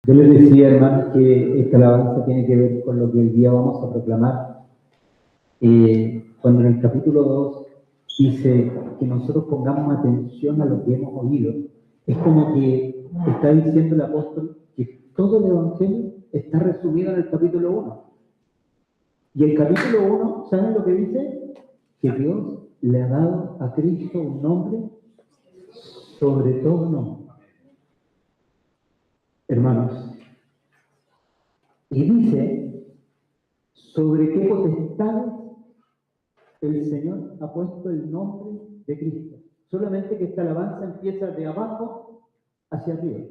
Yo les decía, hermanos, que esta alabanza tiene que ver con lo que hoy día vamos a proclamar. Cuando en el capítulo 2 dice que nosotros pongamos atención a lo que hemos oído, es como que está diciendo el apóstol que todo el Evangelio está resumido en el capítulo 1. Y el capítulo 1, ¿saben lo que dice? Que Dios le ha dado a Cristo un nombre sobre todo nombre. Hermanos, y dice sobre qué potestades el Señor ha puesto el nombre de Cristo. Solamente que esta alabanza empieza de abajo hacia arriba.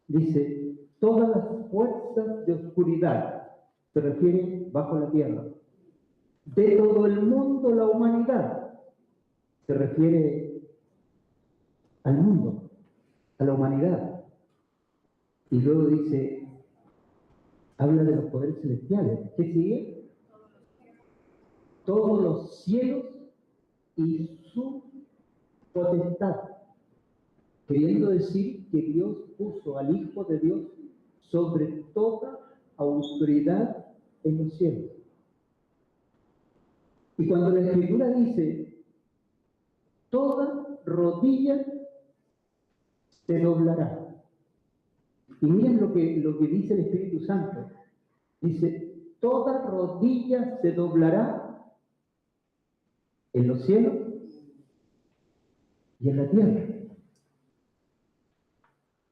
Dice, todas las fuerzas de oscuridad, se refiere bajo la tierra. De todo el mundo, la humanidad, se refiere al mundo, a la humanidad. Y luego dice, habla de los poderes celestiales. ¿Qué sigue? Todos los cielos y su potestad. Queriendo decir que Dios puso al Hijo de Dios sobre toda autoridad en los cielos. Y cuando la Escritura dice, toda rodilla se doblará. Y miren lo que dice el Espíritu Santo. Dice, toda rodilla se doblará en los cielos y en la tierra.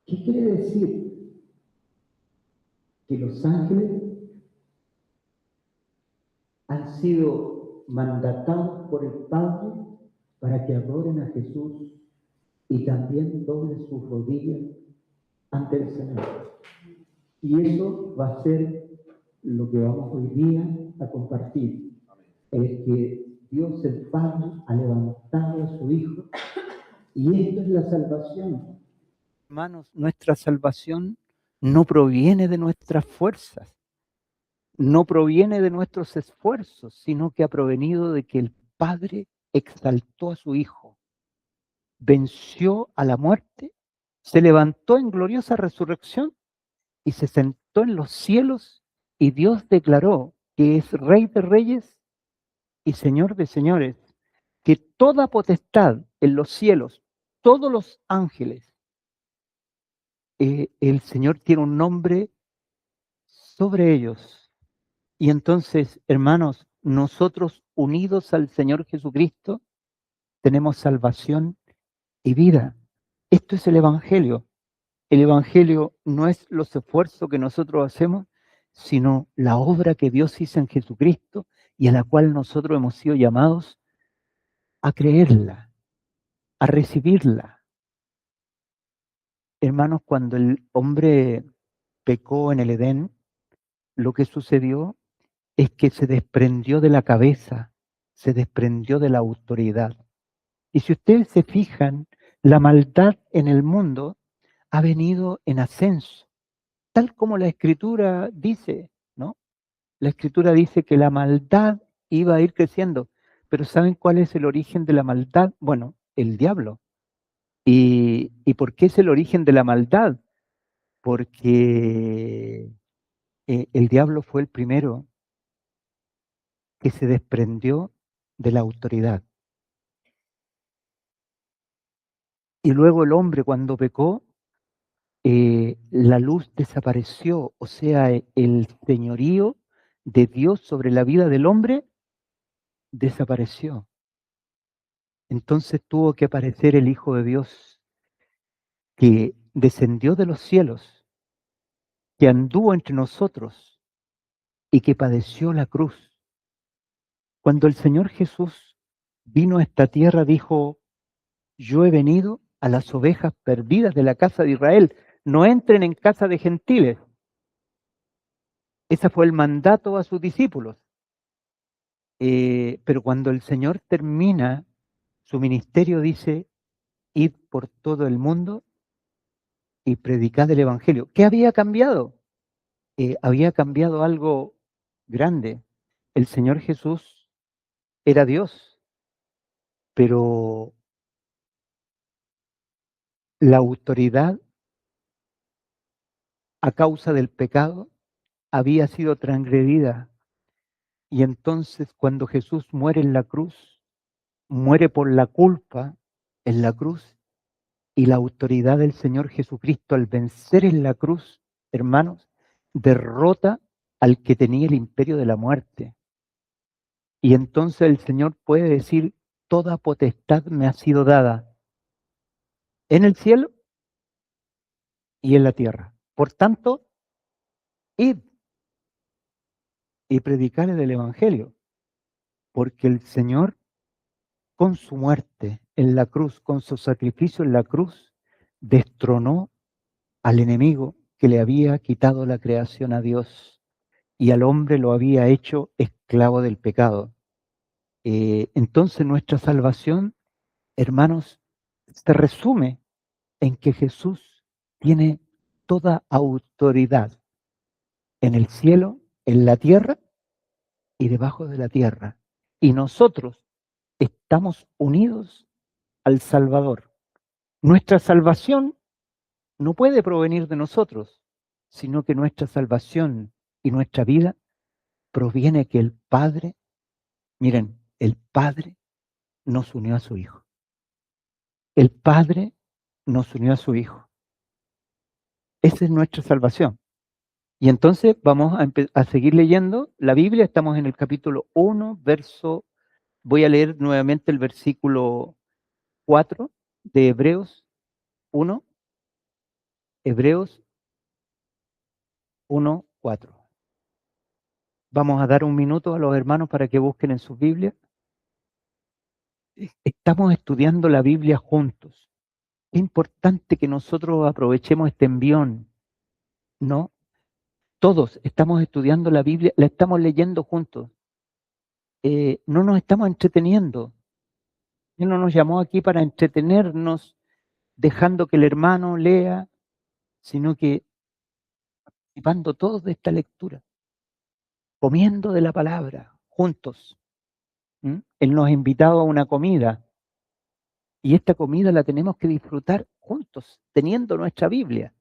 ¿Qué quiere decir? Que los ángeles han sido mandatados por el Padre para que adoren a Jesús y también doblen sus rodillas ante el Señor. Y eso va a ser lo que vamos hoy día a compartir. Es que Dios el Padre ha levantado a su Hijo y esto es la salvación. Hermanos, nuestra salvación no proviene de nuestras fuerzas, no proviene de nuestros esfuerzos, sino que ha provenido de que el Padre exaltó a su Hijo, venció a la muerte, se levantó en gloriosa resurrección y se sentó en los cielos, y Dios declaró que es Rey de reyes y Señor de señores, que toda potestad en los cielos, todos los ángeles, el Señor tiene un nombre sobre ellos. Y entonces, hermanos, nosotros unidos al Señor Jesucristo, tenemos salvación y vida. Esto es el Evangelio. El Evangelio no es los esfuerzos que nosotros hacemos, sino la obra que Dios hizo en Jesucristo y a la cual nosotros hemos sido llamados a creerla, a recibirla. Hermanos, cuando el hombre pecó en el Edén, lo que sucedió es que se desprendió de la cabeza, se desprendió de la autoridad. Y si ustedes se fijan, la maldad en el mundo ha venido en ascenso, tal como la Escritura dice, ¿no? La Escritura dice que la maldad iba a ir creciendo, pero ¿saben cuál es el origen de la maldad? Bueno, el diablo. ¿Y por qué es el origen de la maldad? Porque el diablo fue el primero que se desprendió de la autoridad. Y luego el hombre cuando pecó, la luz desapareció, o sea, el señorío de Dios sobre la vida del hombre desapareció. Entonces tuvo que aparecer el Hijo de Dios, que descendió de los cielos, que anduvo entre nosotros y que padeció la cruz. Cuando el Señor Jesús vino a esta tierra, dijo, yo he venido a las ovejas perdidas de la casa de Israel, no entren en casa de gentiles. Ese fue el mandato a sus discípulos. Pero cuando el Señor termina su ministerio, dice, id por todo el mundo y predicad el Evangelio. ¿Qué había cambiado? Había cambiado algo grande. El Señor Jesús era Dios, pero la autoridad a causa del pecado había sido transgredida. Y entonces cuando Jesús muere en la cruz, muere por la culpa en la cruz, y la autoridad del Señor Jesucristo al vencer en la cruz, hermanos, derrota al que tenía el imperio de la muerte. Y entonces el Señor puede decir, toda potestad me ha sido dada en el cielo y en la tierra. Por tanto, id y predicar el Evangelio, porque el Señor con su muerte en la cruz, con su sacrificio en la cruz, destronó al enemigo que le había quitado la creación a Dios y al hombre lo había hecho esclavo del pecado. Entonces nuestra salvación, hermanos, se resume en que Jesús tiene toda autoridad en el cielo, en la tierra y debajo de la tierra. Y nosotros estamos unidos al Salvador. Nuestra salvación no puede provenir de nosotros, sino que nuestra salvación y nuestra vida proviene que el Padre, miren, el Padre nos unió a su Hijo. El Padre nos unió a su Hijo. Esa es nuestra salvación. Y entonces vamos a seguir leyendo la Biblia. Estamos en el capítulo 1, voy a leer nuevamente el versículo 4 de Hebreos 1, Hebreos 1, 4. Vamos a dar un minuto a los hermanos para que busquen en sus Biblias. Estamos estudiando la Biblia juntos. Es importante que nosotros aprovechemos este envión, ¿no? Todos estamos estudiando la Biblia, la estamos leyendo juntos. No nos estamos entreteniendo. Él no nos llamó aquí para entretenernos dejando que el hermano lea, sino que participando todos de esta lectura, comiendo de la palabra juntos. Él nos ha invitado a una comida y esta comida la tenemos que disfrutar juntos, teniendo nuestra Biblia.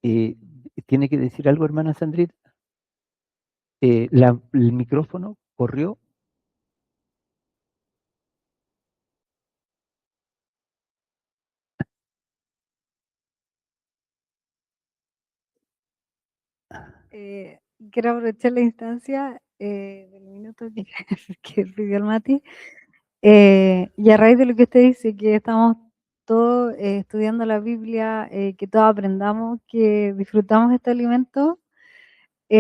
¿Tiene que decir algo, hermana Sandrita? El micrófono corrió. Quiero aprovechar la instancia del minuto que pidió el Mati. Y a raíz de lo que usted dice, que estamos todos estudiando la Biblia, que todos aprendamos, que disfrutamos este alimento. Yo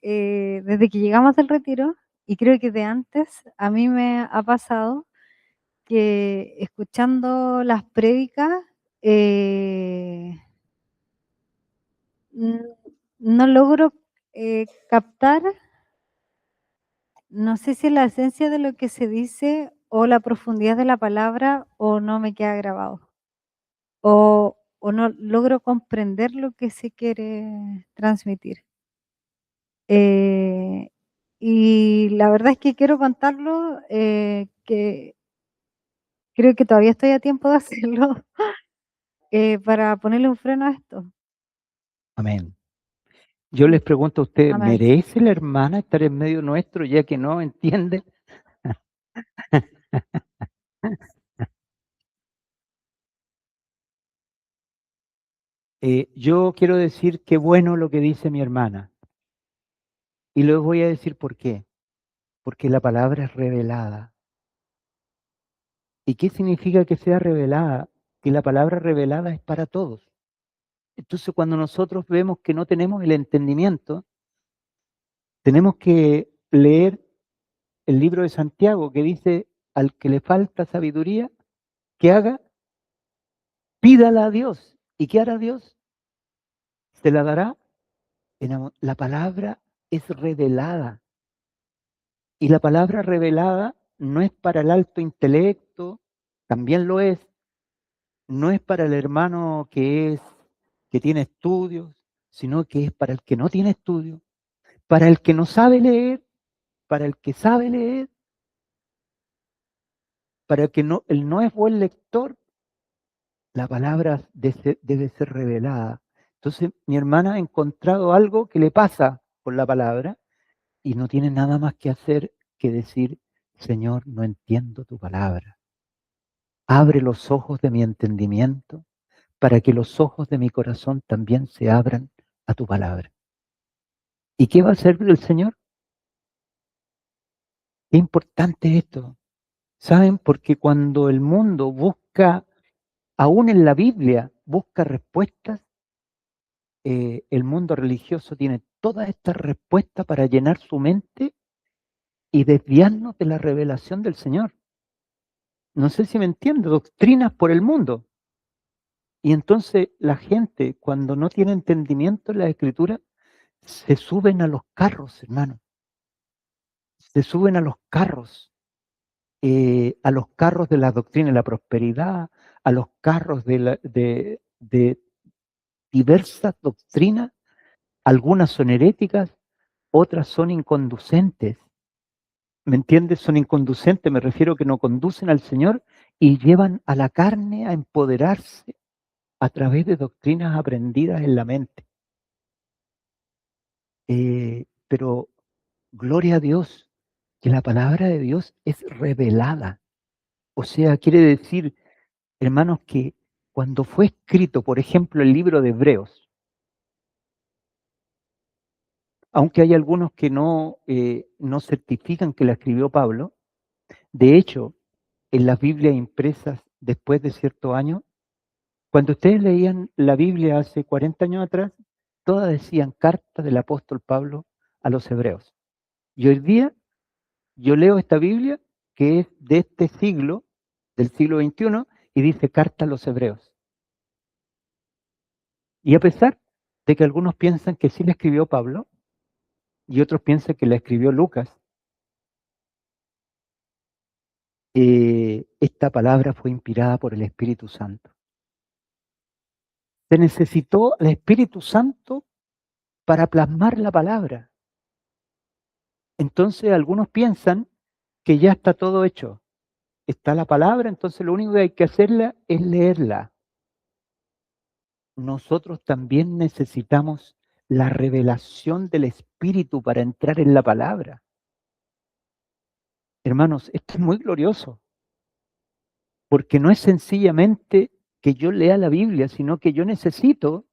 desde que llegamos al retiro, y creo que de antes, a mí me ha pasado que escuchando las prédicas, no logro captar, no sé si es la esencia de lo que se dice o la profundidad de la palabra o no me queda grabado. O no logro comprender lo que se quiere transmitir. Y la verdad es que quiero contarlo, que creo que todavía estoy a tiempo de hacerlo, para ponerle un freno a esto. Amén. Yo les pregunto a ustedes, Amén. ¿merece la hermana estar en medio nuestro ya que no entiende? Yo quiero decir qué bueno lo que dice mi hermana. Y les voy a decir por qué. Porque la palabra es revelada. ¿Y qué significa que sea revelada? Que la palabra revelada es para todos. Entonces, cuando nosotros vemos que no tenemos el entendimiento, tenemos que leer el libro de Santiago que dice, al que le falta sabiduría, ¿qué haga? Pídala a Dios. ¿Y qué hará Dios? Se la dará. La palabra es revelada. Y la palabra revelada no es para el alto intelecto, también lo es. No es para el hermano que tiene estudios, sino que es para el que no tiene estudios, para el que no sabe leer, para el que sabe leer, para el que no es buen lector, La palabra debe ser revelada. Entonces, mi hermana ha encontrado algo que le pasa con la palabra y no tiene nada más que hacer que decir, Señor, no entiendo tu palabra. Abre los ojos de mi entendimiento para que los ojos de mi corazón también se abran a tu palabra. ¿Y qué va a hacer el Señor? Qué importante esto. ¿Saben? Porque cuando el mundo busca, aún en la Biblia, busca respuestas, el mundo religioso tiene todas estas respuestas para llenar su mente y desviarnos de la revelación del Señor. No sé si me entiende, doctrinas por el mundo. Y entonces la gente, cuando no tiene entendimiento en la Escritura, se suben a los carros, hermano. Se suben a los carros de la doctrina de la prosperidad, a los carros de diversas doctrinas. Algunas son heréticas, otras son inconducentes. ¿Me entiendes? Son inconducentes, me refiero que no conducen al Señor y llevan a la carne a empoderarse a través de doctrinas aprendidas en la mente. Pero gloria a Dios, que la palabra de Dios es revelada. O sea, quiere decir, hermanos, que cuando fue escrito, por ejemplo, el libro de Hebreos, aunque hay algunos que no certifican que la escribió Pablo, de hecho, en las Biblias impresas después de ciertos años, cuando ustedes leían la Biblia hace 40 años atrás, todas decían carta del apóstol Pablo a los hebreos. Y hoy día yo leo esta Biblia que es de este siglo, del siglo XXI, y dice carta a los hebreos. Y a pesar de que algunos piensan que sí la escribió Pablo y otros piensan que la escribió Lucas, esta palabra fue inspirada por el Espíritu Santo. Se necesitó el Espíritu Santo para plasmar la palabra. Entonces algunos piensan que ya está todo hecho. Está la palabra, entonces lo único que hay que hacerla es leerla. Nosotros también necesitamos la revelación del Espíritu para entrar en la palabra. Hermanos, esto es muy glorioso, porque no es sencillamente que yo lea la Biblia, sino que yo necesito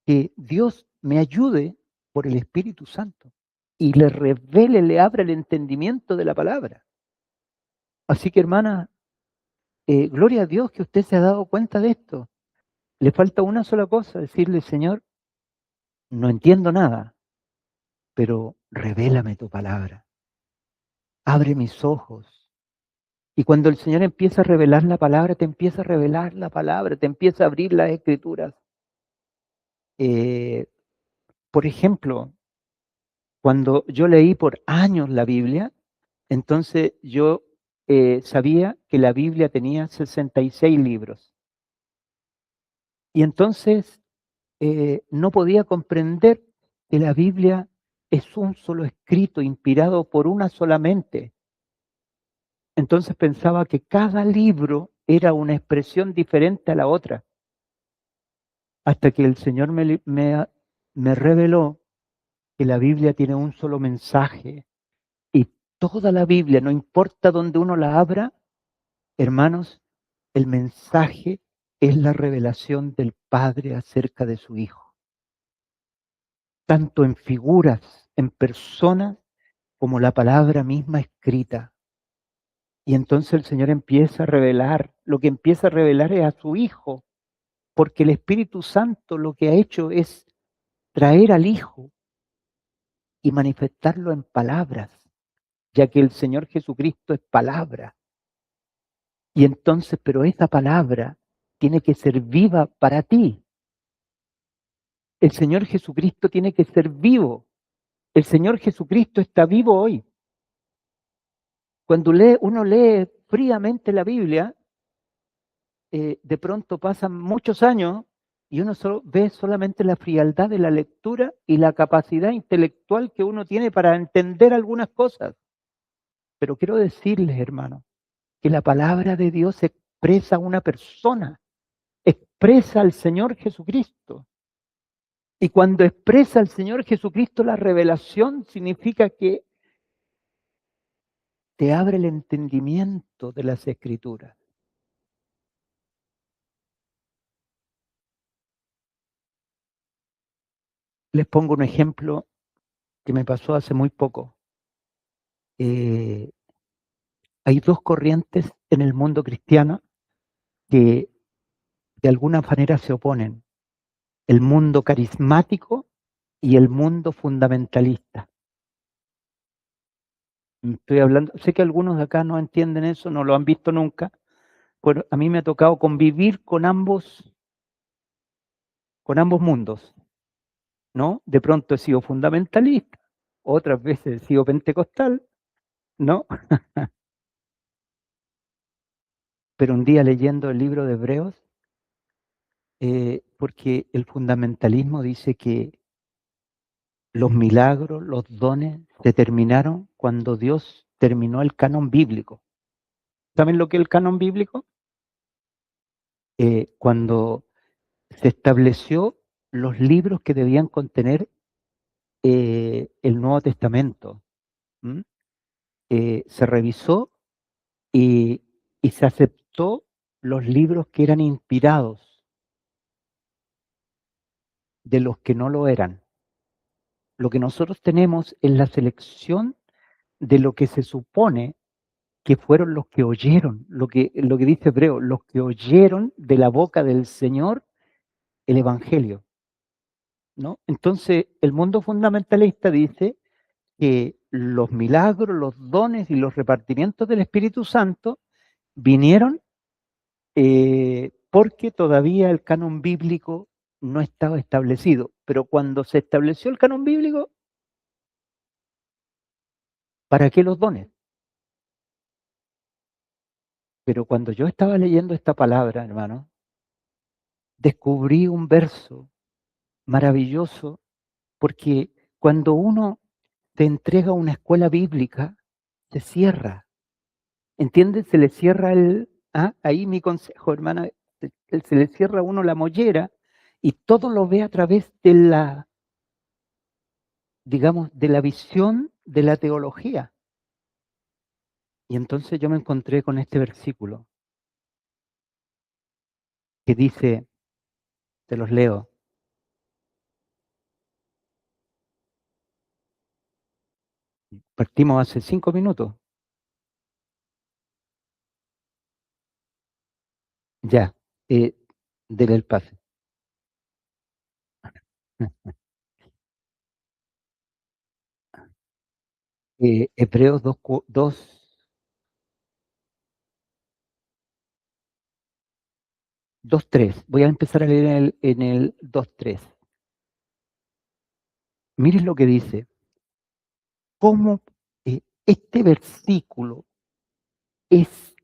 que Dios me ayude por el Espíritu Santo y le revele, le abra el entendimiento de la palabra. Así que, hermana, gloria a Dios que usted se ha dado cuenta de esto. Le falta una sola cosa, decirle, Señor, no entiendo nada, pero revélame tu palabra. Abre mis ojos. Y cuando el Señor empieza a revelar la palabra, te empieza a revelar la palabra, te empieza a abrir las escrituras. Por ejemplo, cuando yo leí por años la Biblia, entonces yo sabía que la Biblia tenía 66 libros. Y entonces no podía comprender que la Biblia es un solo escrito inspirado por una sola mente. Entonces pensaba que cada libro era una expresión diferente a la otra, hasta que el Señor me reveló que la Biblia tiene un solo mensaje y toda la Biblia, no importa dónde uno la abra, hermanos, el mensaje es la revelación del Padre acerca de su Hijo, tanto en figuras, en personas, como la palabra misma escrita. Y entonces el Señor empieza a revelar, lo que empieza a revelar es a su Hijo, porque el Espíritu Santo lo que ha hecho es traer al Hijo y manifestarlo en palabras, ya que el Señor Jesucristo es palabra. Y entonces, pero esa palabra tiene que ser viva para ti. El Señor Jesucristo tiene que ser vivo. El Señor Jesucristo está vivo hoy. Cuando uno lee fríamente la Biblia, de pronto pasan muchos años y uno ve solamente la frialdad de la lectura y la capacidad intelectual que uno tiene para entender algunas cosas. Pero quiero decirles, hermanos, que la palabra de Dios expresa a una persona. expresa al Señor Jesucristo. Y cuando expresa al Señor Jesucristo, la revelación significa que te abre el entendimiento de las Escrituras. Les pongo un ejemplo que me pasó hace muy poco. Hay dos corrientes en el mundo cristiano que de alguna manera se oponen: el mundo carismático y el mundo fundamentalista. Estoy hablando, sé que algunos de acá no entienden eso, no lo han visto nunca, pero a mí me ha tocado convivir con ambos mundos, ¿no? De pronto he sido fundamentalista, otras veces he sido pentecostal, ¿no? Pero un día leyendo el libro de Hebreos, porque el fundamentalismo dice que los milagros, los dones, se terminaron cuando Dios terminó el canon bíblico. ¿Saben lo que es el canon bíblico? Cuando se estableció los libros que debían contener el Nuevo Testamento. Se revisó y se aceptó los libros que eran inspirados de los que no lo eran. Lo que nosotros tenemos es la selección de lo que se supone que fueron los que oyeron, lo que dice Hebreo, los que oyeron de la boca del Señor el Evangelio, ¿no? Entonces, el mundo fundamentalista dice que los milagros, los dones y los repartimientos del Espíritu Santo vinieron porque todavía el canon bíblico no estaba establecido. Pero cuando se estableció el canon bíblico, ¿para qué los dones? Pero cuando yo estaba leyendo esta palabra, hermano, descubrí un verso maravilloso, porque cuando uno te entrega a una escuela bíblica, se cierra. ¿Entiendes? Se le cierra ahí mi consejo, hermana, se le cierra a uno la mollera y todo lo ve a través de la, digamos, de la visión de la teología. Y entonces yo me encontré con este versículo que dice, te los leo: partimos hace 5 minutos. Ya, dele el pase. Hebreos 2:3. Voy a empezar a leer en el 2:3. Miren lo que dice. Cómo este versículo es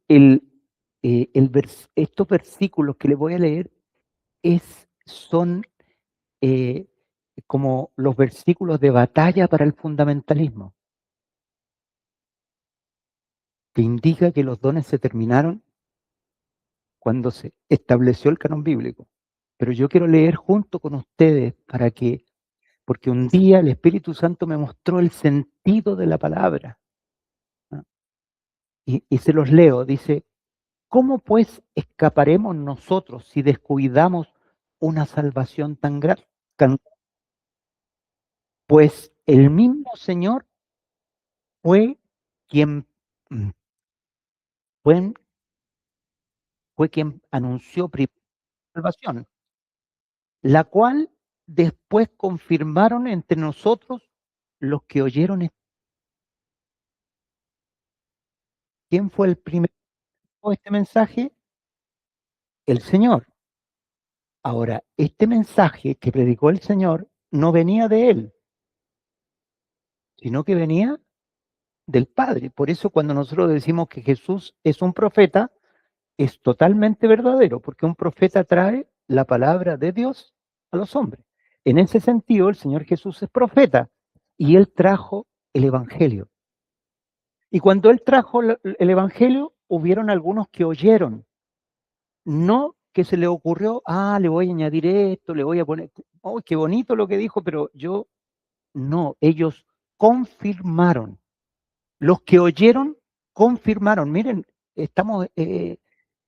estos versículos que les voy a leer son como los versículos de batalla para el fundamentalismo, que indica que los dones se terminaron cuando se estableció el canon bíblico. Pero yo quiero leer junto con ustedes porque un día el Espíritu Santo me mostró el sentido de la palabra. ¿No? Y se los leo, dice: ¿cómo pues escaparemos nosotros si descuidamos una salvación tan grande? Pues el mismo Señor fue quien anunció primero la salvación, la cual después confirmaron entre nosotros los que oyeron. ¿Quién fue el primero de este mensaje? El Señor. Ahora, este mensaje que predicó el Señor no venía de él, sino que venía del Padre. Por eso cuando nosotros decimos que Jesús es un profeta, es totalmente verdadero, porque un profeta trae la palabra de Dios a los hombres. En ese sentido, el Señor Jesús es profeta y él trajo el Evangelio. Y cuando él trajo el Evangelio, hubieron algunos que oyeron, no que se le ocurrió, le voy a añadir esto, le voy a poner, oh, qué bonito lo que dijo, pero no, ellos confirmaron. Los que oyeron, confirmaron. Miren, estamos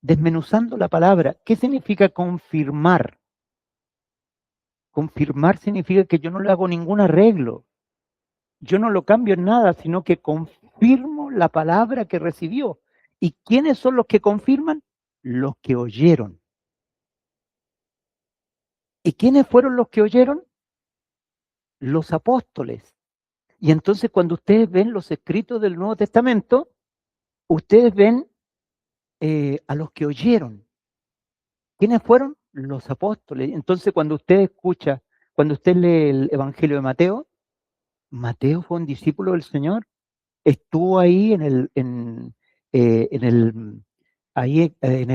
desmenuzando la palabra. ¿Qué significa confirmar? Confirmar significa que yo no le hago ningún arreglo. Yo no lo cambio en nada, sino que confirmo la palabra que recibió. ¿Y quiénes son los que confirman? Los que oyeron. ¿Y quiénes fueron los que oyeron? Los apóstoles. Y entonces cuando ustedes ven los escritos del Nuevo Testamento, ustedes ven a los que oyeron. ¿Quiénes fueron? Los apóstoles. Entonces cuando usted escucha, cuando usted lee el Evangelio de Mateo, Mateo fue un discípulo del Señor. Estuvo ahí en el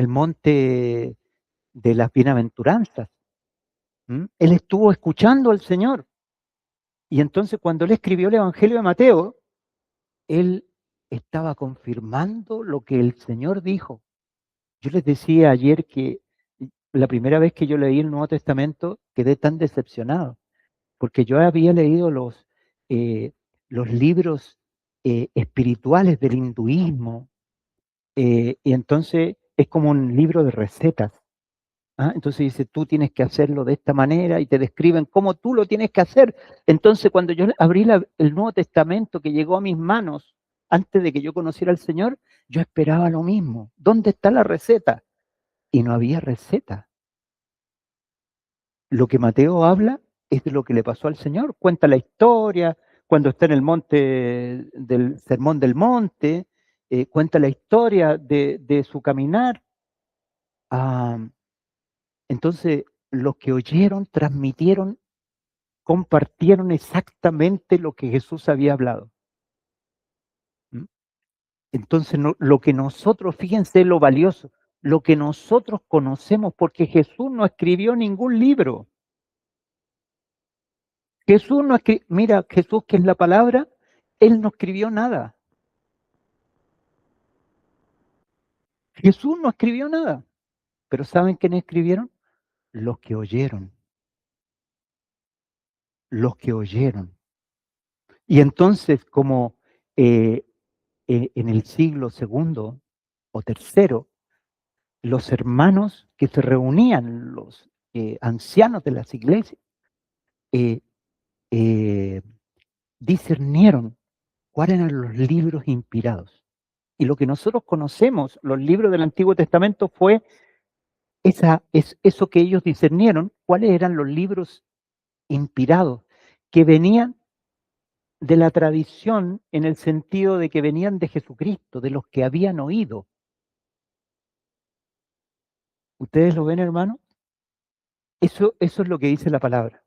monte de las bienaventuranzas. Él estuvo escuchando al Señor. Y entonces cuando él escribió el Evangelio de Mateo, él estaba confirmando lo que el Señor dijo. Yo les decía ayer que la primera vez que yo leí el Nuevo Testamento quedé tan decepcionado, porque yo había leído los libros espirituales del hinduismo, y entonces es como un libro de recetas. Entonces dice, tú tienes que hacerlo de esta manera y te describen cómo tú lo tienes que hacer. Entonces cuando yo abrí el Nuevo Testamento que llegó a mis manos antes de que yo conociera al Señor, yo esperaba lo mismo. ¿Dónde está la receta? Y no había receta. Lo que Mateo habla es de lo que le pasó al Señor. Cuenta la historia, cuando está en el monte del Sermón del Monte, cuenta la historia de su caminar. Entonces, los que oyeron, transmitieron, compartieron exactamente lo que Jesús había hablado. Entonces, lo que nosotros, fíjense lo valioso, lo que nosotros conocemos, porque Jesús no escribió ningún libro. Jesús no escribió, mira, Jesús, que es la palabra, Él no escribió nada. Jesús no escribió nada. Pero ¿saben quiénes escribieron? Los que oyeron. Los que oyeron. Y entonces, como en el siglo II o tercero, los hermanos que se reunían, los ancianos de las iglesias, discernieron cuáles eran los libros inspirados. Y lo que nosotros conocemos, los libros del Antiguo Testamento, fue eso que ellos discernieron, cuáles eran los libros inspirados, que venían de la tradición en el sentido de que venían de Jesucristo, de los que habían oído. ¿Ustedes lo ven, hermano? Eso es lo que dice la palabra.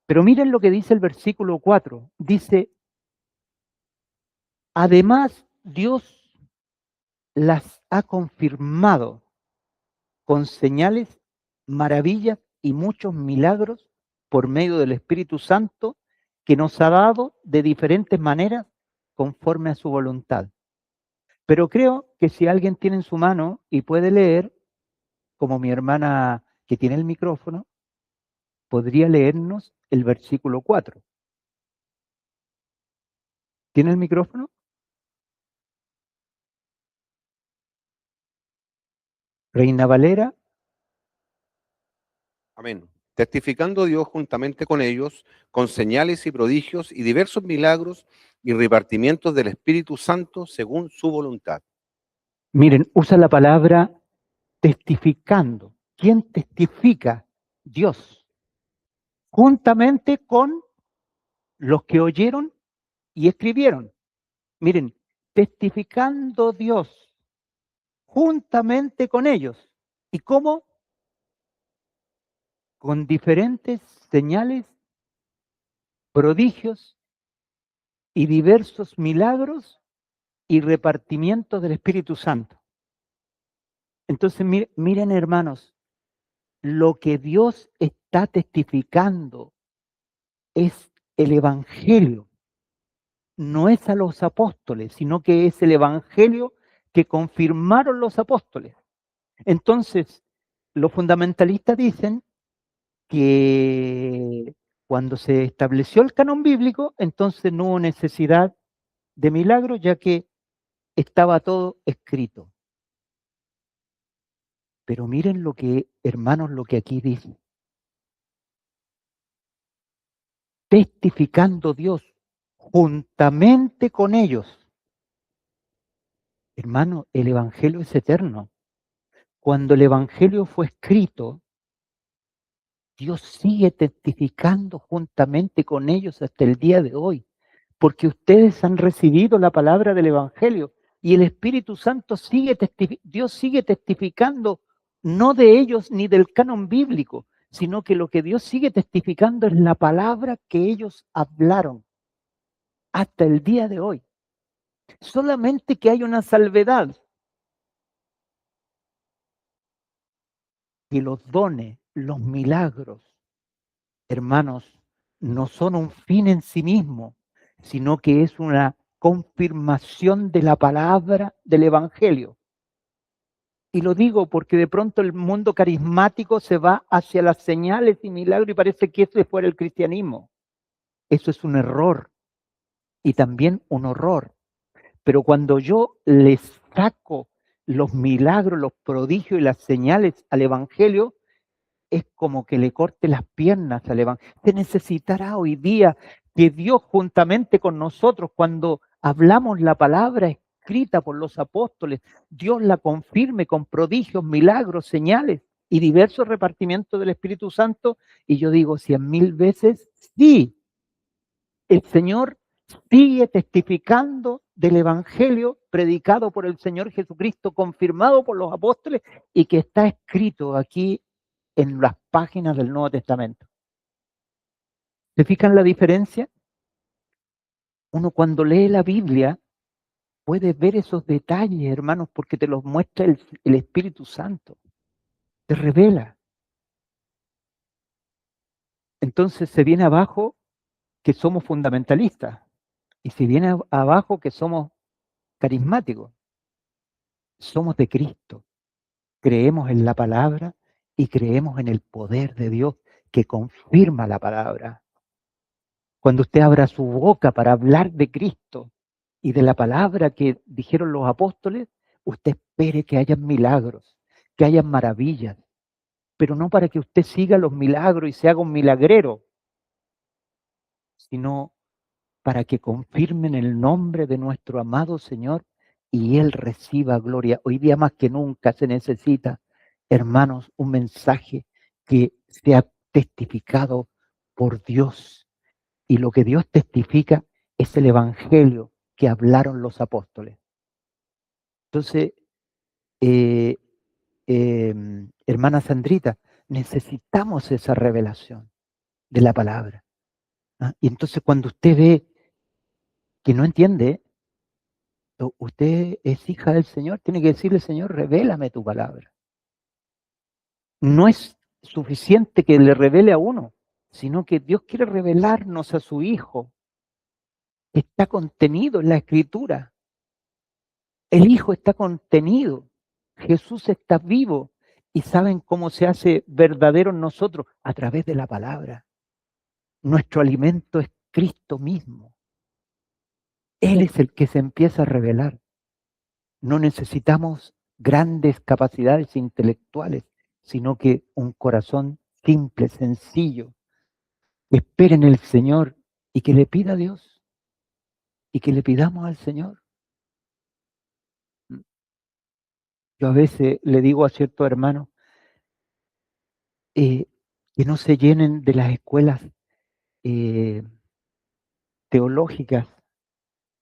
Pero miren lo que dice el versículo 4. Dice, además Dios las ha confirmado con señales, maravillas y muchos milagros por medio del Espíritu Santo que nos ha dado de diferentes maneras conforme a su voluntad. Pero creo que si alguien tiene en su mano y puede leer, como mi hermana que tiene el micrófono, podría leernos el versículo 4. ¿Tiene el micrófono? Reina Valera. Amén. Testificando Dios juntamente con ellos, con señales y prodigios y diversos milagros y repartimientos del Espíritu Santo según su voluntad. Miren, usa la palabra testificando. ¿Quién testifica? Dios. Juntamente con los que oyeron y escribieron. Miren, testificando Dios juntamente con ellos. ¿Y cómo? Con diferentes señales, prodigios y diversos milagros y repartimiento del Espíritu Santo. Entonces, miren, hermanos, lo que Dios está testificando es el Evangelio. No es a los apóstoles, sino que es el Evangelio que confirmaron los apóstoles. Entonces, los fundamentalistas dicen que cuando se estableció el canon bíblico, entonces no hubo necesidad de milagros, ya que estaba todo escrito. Pero miren lo que, hermanos, lo que aquí dice. Testificando Dios juntamente con ellos. Hermano, el Evangelio es eterno. Cuando el Evangelio fue escrito, Dios sigue testificando juntamente con ellos hasta el día de hoy, porque ustedes han recibido la palabra del Evangelio y el Espíritu Santo sigue Dios sigue testificando, no de ellos ni del canon bíblico, sino que lo que Dios sigue testificando es la palabra que ellos hablaron hasta el día de hoy. Solamente que hay una salvedad, que los dones, los milagros, hermanos, no son un fin en sí mismo, sino que es una confirmación de la palabra del Evangelio. Y lo digo porque de pronto el mundo carismático se va hacia las señales y milagros y parece que ese fuera el cristianismo. Eso es un error y también un horror. Pero cuando yo les saco los milagros, los prodigios y las señales al Evangelio, es como que le corte las piernas al Evangelio. Se necesitará hoy día que Dios juntamente con nosotros, cuando hablamos la palabra escrita por los apóstoles, Dios la confirme con prodigios, milagros, señales y diversos repartimientos del Espíritu Santo. Y yo digo 100.000 veces, sí, el Señor sigue testificando del Evangelio predicado por el Señor Jesucristo, confirmado por los apóstoles y que está escrito aquí en las páginas del Nuevo Testamento. ¿Se fijan la diferencia? Uno cuando lee la Biblia puede ver esos detalles, hermanos, porque te los muestra el Espíritu Santo. Te revela. Entonces se viene abajo que somos fundamentalistas y se viene abajo que somos carismáticos. Somos de Cristo. Creemos en la palabra y creemos en el poder de Dios que confirma la palabra. Cuando usted abra su boca para hablar de Cristo y de la palabra que dijeron los apóstoles, usted espere que hayan milagros, que hayan maravillas, pero no para que usted siga los milagros y se haga un milagrero, sino para que confirmen el nombre de nuestro amado Señor y Él reciba gloria. Hoy día más que nunca se necesita, hermanos, un mensaje que sea testificado por Dios. Y lo que Dios testifica es el Evangelio que hablaron los apóstoles. Entonces, hermana Sandrita, necesitamos esa revelación de la palabra. ¿Ah? Y entonces cuando usted ve que no entiende, usted es hija del Señor, tiene que decirle, Señor, revélame tu palabra. No es suficiente que le revele a uno, sino que Dios quiere revelarnos a su Hijo. Está contenido en la Escritura. El Hijo está contenido. Jesús está vivo. ¿Y saben cómo se hace verdadero en nosotros? A través de la palabra. Nuestro alimento es Cristo mismo. Él es el que se empieza a revelar. No necesitamos grandes capacidades intelectuales, sino que un corazón simple, sencillo, que espere en el Señor y que le pida a Dios y que le pidamos al Señor. Yo a veces le digo a ciertos hermanos que no se llenen de las escuelas teológicas,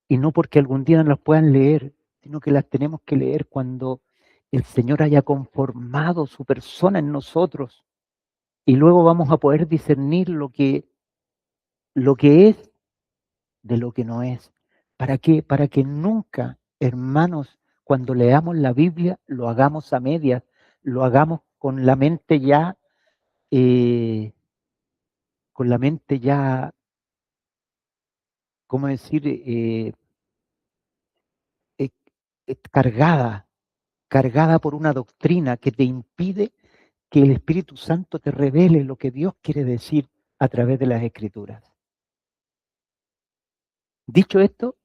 y no porque algún día no las puedan leer, sino que las tenemos que leer cuando el Señor haya conformado su persona en nosotros, y luego vamos a poder discernir lo que es de lo que no es. ¿Para qué? Para que nunca, hermanos, cuando leamos la Biblia, lo hagamos a medias, lo hagamos con la mente ya, con la mente ya, ¿cómo decir? Cargada por una doctrina que te impide que el Espíritu Santo te revele lo que Dios quiere decir a través de las Escrituras. Dicho esto,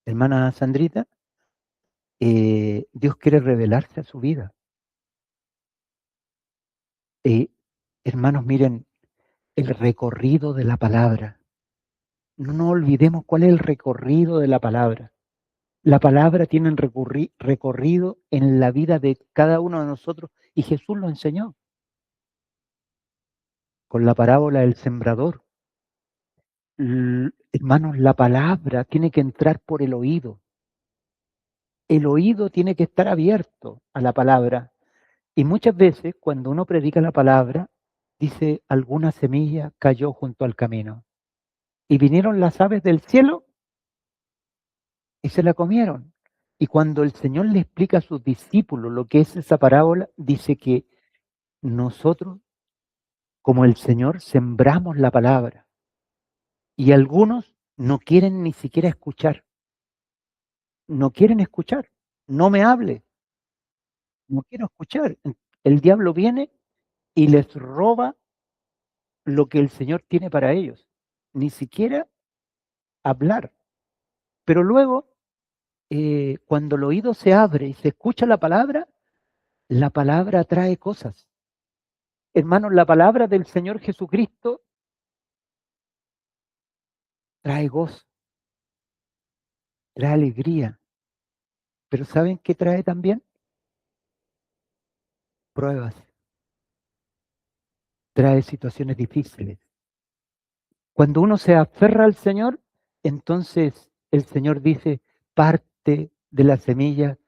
hermana Sandrita, Dios quiere revelarse a su vida. Hermanos, miren, el recorrido de la palabra. No nos olvidemos cuál es el recorrido de la palabra. La palabra tiene un recorrido en la vida de cada uno de nosotros y Jesús lo enseñó con la parábola del sembrador. Hermanos, la palabra tiene que entrar por el oído. El oído tiene que estar abierto a la palabra. Y muchas veces cuando uno predica la palabra, dice, alguna semilla cayó junto al camino. Y vinieron las aves del cielo y se la comieron. Y cuando el Señor le explica a sus discípulos lo que es esa parábola, dice que nosotros, como el Señor, sembramos la palabra. Y algunos no quieren ni siquiera escuchar. No quieren escuchar. No me hable. No quiero escuchar. El diablo viene y les roba lo que el Señor tiene para ellos. Ni siquiera hablar. Pero luego, cuando el oído se abre y se escucha la palabra trae cosas. Hermanos, la palabra del Señor Jesucristo trae gozo, trae alegría. Pero ¿saben qué trae también? Pruebas, trae situaciones difíciles. Cuando uno se aferra al Señor, entonces el Señor dice, parte de la semilla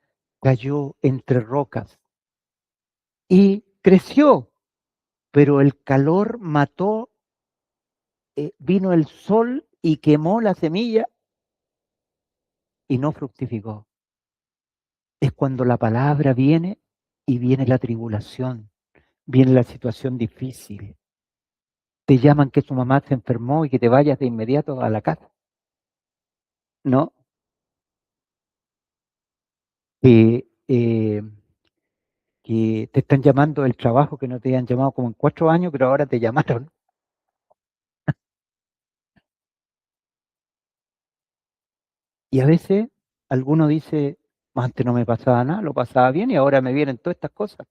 cayó entre rocas y creció, pero el calor mató, vino el sol y quemó la semilla y no fructificó. Es cuando la palabra viene y viene la tribulación, viene la situación difícil. Te llaman que tu mamá se enfermó y que te vayas de inmediato a la casa. No, que, que te están llamando del trabajo que no te habían llamado como en 4 años, pero ahora te llamaron. Y a veces alguno dice, antes no me pasaba nada, lo pasaba bien y ahora me vienen todas estas cosas.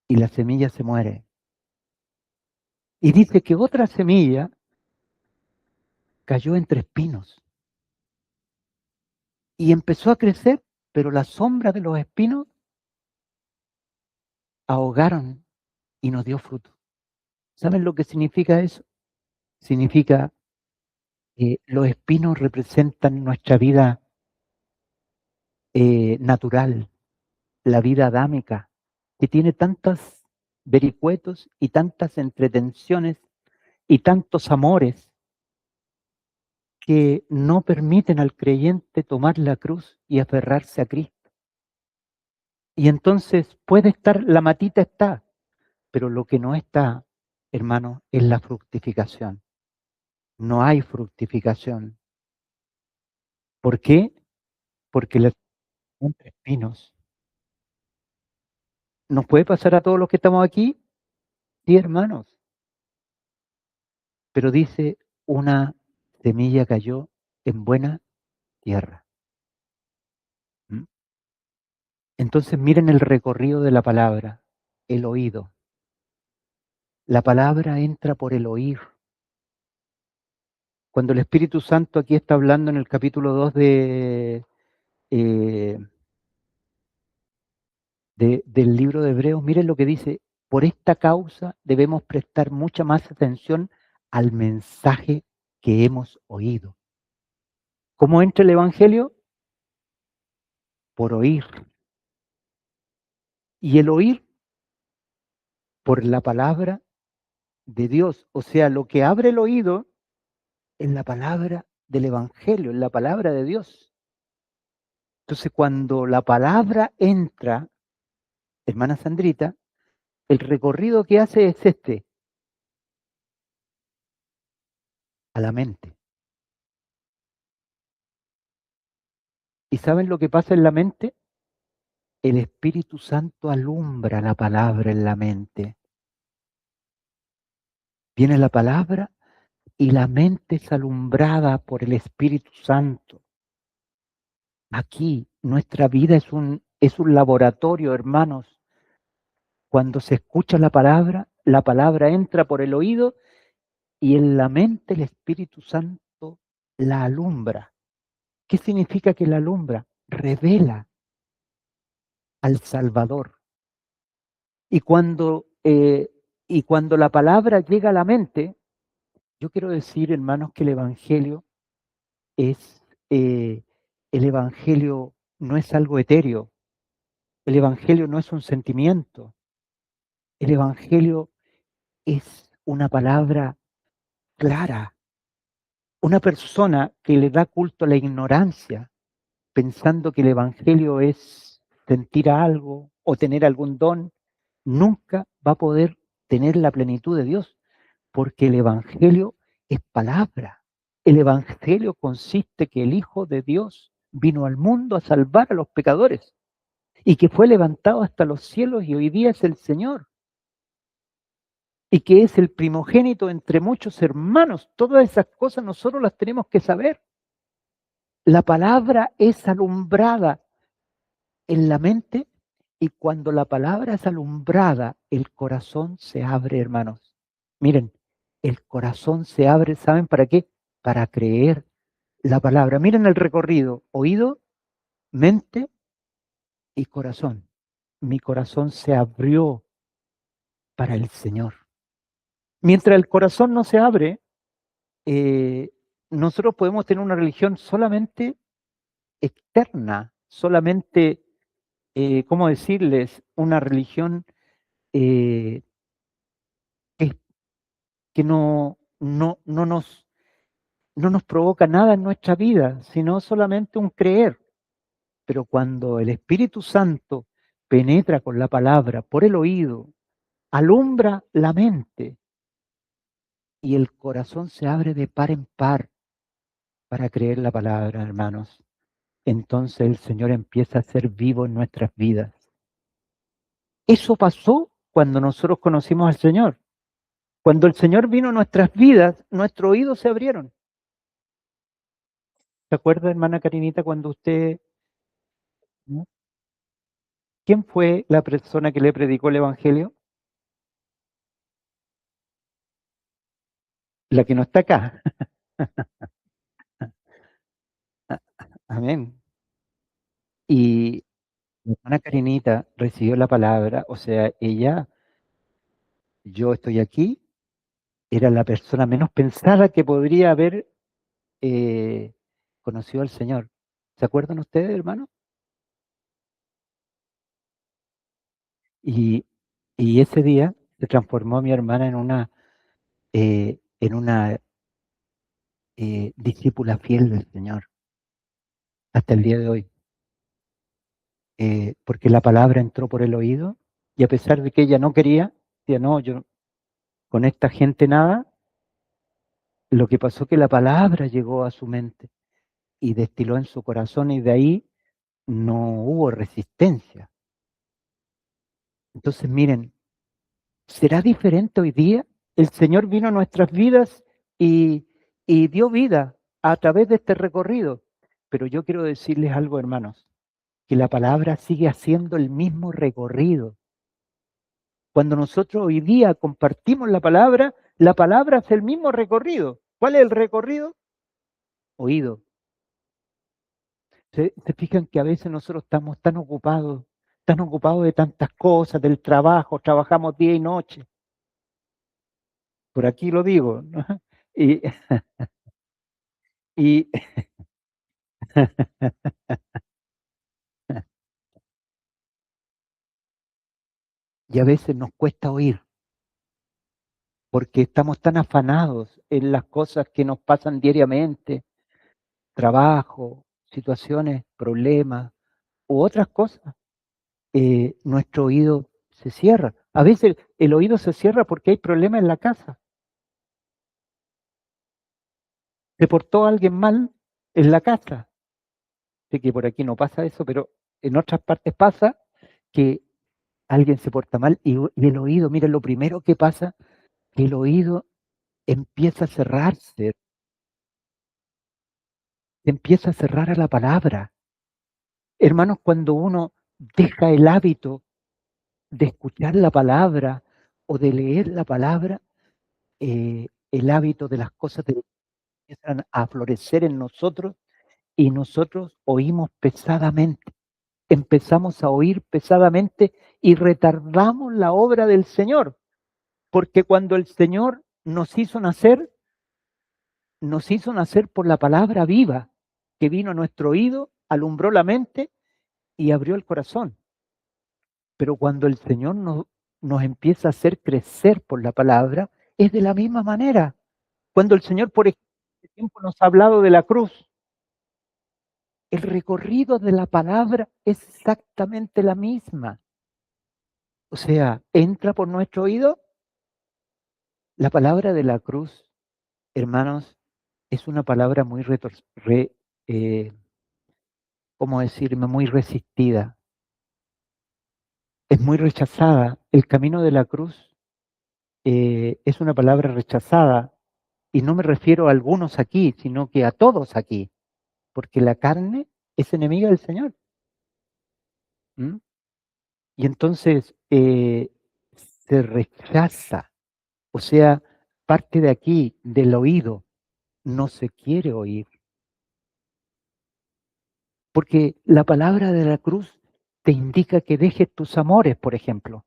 Y la semilla se muere. Y dice que otra semilla cayó entre espinos y empezó a crecer, pero la sombra de los espinos ahogaron y no dio fruto. ¿Saben lo que significa eso? Significa que los espinos representan nuestra vida natural, la vida adámica, que tiene tantos vericuetos y tantas entretenciones y tantos amores que no permiten al creyente tomar la cruz y aferrarse a Cristo. Y entonces puede estar, la matita está, pero lo que no está, hermano, es la fructificación. No hay fructificación. ¿Por qué? Porque la entre espinos. ¿Nos puede pasar a todos los que estamos aquí? Sí, hermanos. Pero dice, una semilla cayó en buena tierra. ¿Mm? Entonces miren el recorrido de la palabra, el oído. La palabra entra por el oír. Cuando el Espíritu Santo aquí está hablando en el capítulo 2 eh, del libro de Hebreos, miren lo que dice, por esta causa debemos prestar mucha más atención al mensaje que hemos oído. ¿Cómo entra el Evangelio? Por oír. Y el oír por la palabra de Dios. O sea, lo que abre el oído es la palabra del Evangelio, es la palabra de Dios. Entonces, cuando la palabra entra, hermana Sandrita, el recorrido que hace es este, a la mente. ¿Y saben lo que pasa en la mente? el Espíritu Santo alumbra la palabra en la mente. Viene la palabra y la mente es alumbrada por el Espíritu Santo. Aquí nuestra vida es un laboratorio, hermanos. Cuando se escucha la palabra entra por el oído y en la mente el Espíritu Santo la alumbra. ¿Qué significa que la alumbra? Revela al Salvador. Y cuando la palabra llega a la mente, yo quiero decir, hermanos, que el Evangelio el Evangelio no es algo etéreo, el Evangelio no es un sentimiento, el Evangelio es una palabra clara. Una persona que le da culto a la ignorancia, pensando que el Evangelio es sentir algo o tener algún don, nunca va a poder tener la plenitud de Dios, porque el Evangelio es palabra. El Evangelio consiste que el Hijo de Dios vino al mundo a salvar a los pecadores y que fue levantado hasta los cielos y hoy día es el Señor y que es el primogénito entre muchos hermanos. Todas esas cosas nosotros las tenemos que saber. La palabra es alumbrada en la mente y cuando la palabra es alumbrada, el corazón se abre, hermanos. Miren, el corazón se abre, ¿saben para qué? Para creer la palabra. Miren el recorrido, oído, mente y corazón. Mi corazón se abrió para el Señor. Mientras el corazón no se abre, eh, nosotros podemos tener una religión solamente externa, solamente, ¿cómo decirles? Una religión eh, que, que no nos provoca nada en nuestra vida, sino solamente un creer. Pero cuando el Espíritu Santo penetra con la palabra por el oído, alumbra la mente y el corazón se abre de par en par para creer la palabra, hermanos. Entonces el Señor empieza a ser vivo en nuestras vidas. Eso pasó cuando nosotros conocimos al Señor. Cuando el Señor vino a nuestras vidas, nuestros oídos se abrieron. ¿Se acuerda, hermana Karinita, cuando usted... ¿no? ¿Quién fue la persona que le predicó el Evangelio? La que no está acá. Amén. Y mi hermana Karinita recibió la palabra, o sea, ella, yo estoy aquí, era la persona menos pensada que podría haber eh, conocido al Señor. ¿Se acuerdan ustedes, hermano? Y, y ese día se transformó mi hermana en una discípula fiel del Señor hasta el día de hoy. Porque la palabra entró por el oído y a pesar de que ella no quería, decía, no, yo con esta gente nada, lo que pasó que la palabra llegó a su mente y destiló en su corazón y de ahí no hubo resistencia. Entonces, miren, ¿será diferente hoy día? El Señor vino a nuestras vidas y, y dio vida a través de este recorrido. Pero yo quiero decirles algo, hermanos, que la palabra sigue haciendo el mismo recorrido. Cuando nosotros hoy día compartimos la palabra hace el mismo recorrido. ¿Cuál es el recorrido? Oído. Se fijan que a veces nosotros estamos tan ocupados de tantas cosas, del trabajo, trabajamos día y noche. Por aquí lo digo, ¿no? Y, y, y a veces nos cuesta oír, porque estamos tan afanados en las cosas que nos pasan diariamente, trabajo, situaciones, problemas u otras cosas. Nuestro oído se cierra. A veces el oído se cierra porque hay problemas en la casa. Se portó alguien mal en la casa. Sé que por aquí no pasa eso, pero en otras partes pasa que alguien se porta mal y el oído, mira, lo primero que pasa, que el oído empieza a cerrarse, empieza a cerrar a la palabra. Hermanos, cuando uno deja el hábito de escuchar la palabra o de leer la palabra, el hábito de las cosas de Dios empiezan a florecer en nosotros y nosotros oímos pesadamente, empezamos a oír pesadamente y retardamos la obra del Señor, porque cuando el Señor nos hizo nacer por la palabra viva que vino a nuestro oído, alumbró la mente y abrió el corazón. Pero cuando el Señor nos empieza a hacer crecer por la palabra, es de la misma manera. Cuando el Señor, por ejemplo, nos ha hablado de la cruz, el recorrido de la palabra es exactamente la misma. O sea, entra por nuestro oído. La palabra de la cruz, hermanos, es una palabra muy ¿cómo decirme? Muy resistida. Es muy rechazada. El camino de la cruz es una palabra rechazada. Y no me refiero a algunos aquí, sino que a todos aquí. Porque la carne es enemiga del Señor. ¿Mm? Y entonces se rechaza. O sea, parte de aquí, del oído, no se quiere oír. Porque la palabra de la cruz te indica que dejes tus amores, por ejemplo.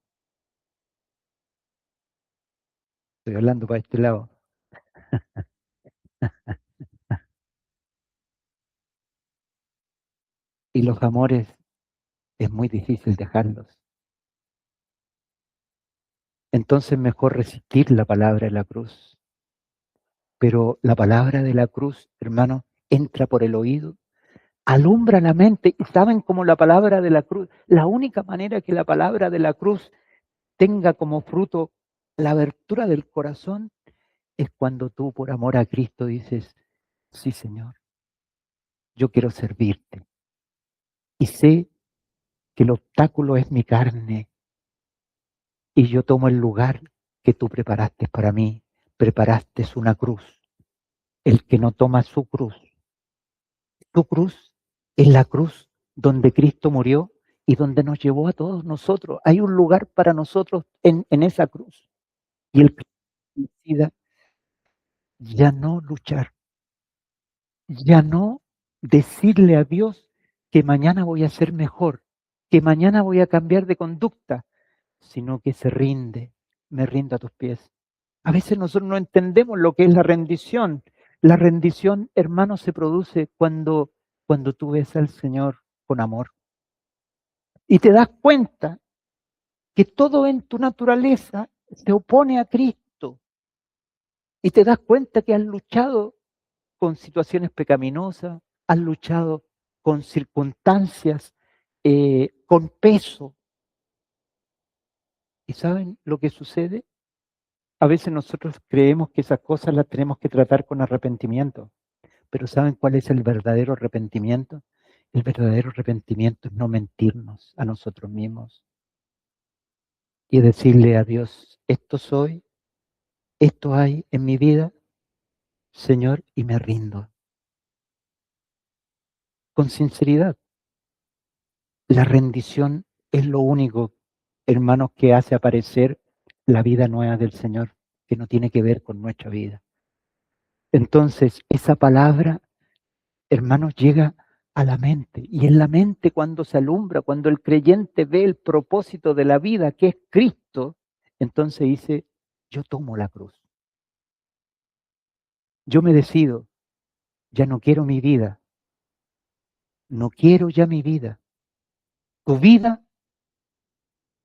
Estoy hablando para este lado. Y los amores es muy difícil dejarlos. Entonces mejor resistir la palabra de la cruz. Pero la palabra de la cruz, hermano, entra por el oído, alumbra la mente. ¿Y saben cómo la palabra de la cruz? La única manera que la palabra de la cruz tenga como fruto la abertura del corazón es cuando tú por amor a Cristo dices, sí Señor, yo quiero servirte. Y sé que el obstáculo es mi carne y yo tomo el lugar que tú preparaste para mí. Preparaste una cruz. El que no toma su cruz, tu cruz es la cruz donde Cristo murió y donde nos llevó a todos nosotros. Hay un lugar para nosotros en esa cruz. Y el que decida ya no luchar, ya no decirle a Dios que mañana voy a ser mejor, que mañana voy a cambiar de conducta, sino que se rinde, me rindo a tus pies. A veces nosotros no entendemos lo que es la rendición. La rendición, hermano, se produce cuando tú ves al Señor con amor y te das cuenta que todo en tu naturaleza se opone a Cristo y te das cuenta que has luchado con situaciones pecaminosas, has luchado con circunstancias, con peso. ¿Y saben lo que sucede? A veces nosotros creemos que esas cosas las tenemos que tratar con arrepentimiento, pero ¿saben cuál es el verdadero arrepentimiento? El verdadero arrepentimiento es no mentirnos a nosotros mismos y decirle a Dios, esto soy, esto hay en mi vida, Señor, y me rindo. Con sinceridad, la rendición es lo único, hermanos, que hace aparecer la vida nueva del Señor, que no tiene que ver con nuestra vida. Entonces, esa palabra, hermanos, llega a la mente. Y en la mente cuando se alumbra, cuando el creyente ve el propósito de la vida, que es Cristo, entonces dice, yo tomo la cruz. Yo me decido, ya no quiero mi vida, no quiero ya mi vida. Tu vida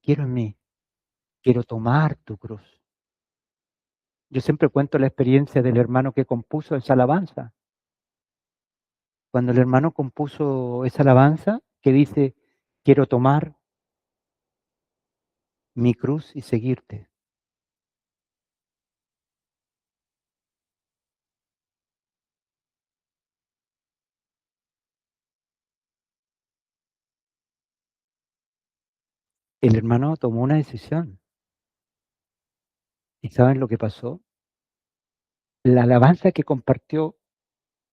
quiero en mí, quiero tomar tu cruz. Yo siempre cuento la experiencia del hermano que compuso esa alabanza. Cuando el hermano compuso esa alabanza que dice, quiero tomar mi cruz y seguirte. el hermano tomó una decisión. ¿Y saben lo que pasó? La alabanza que compartió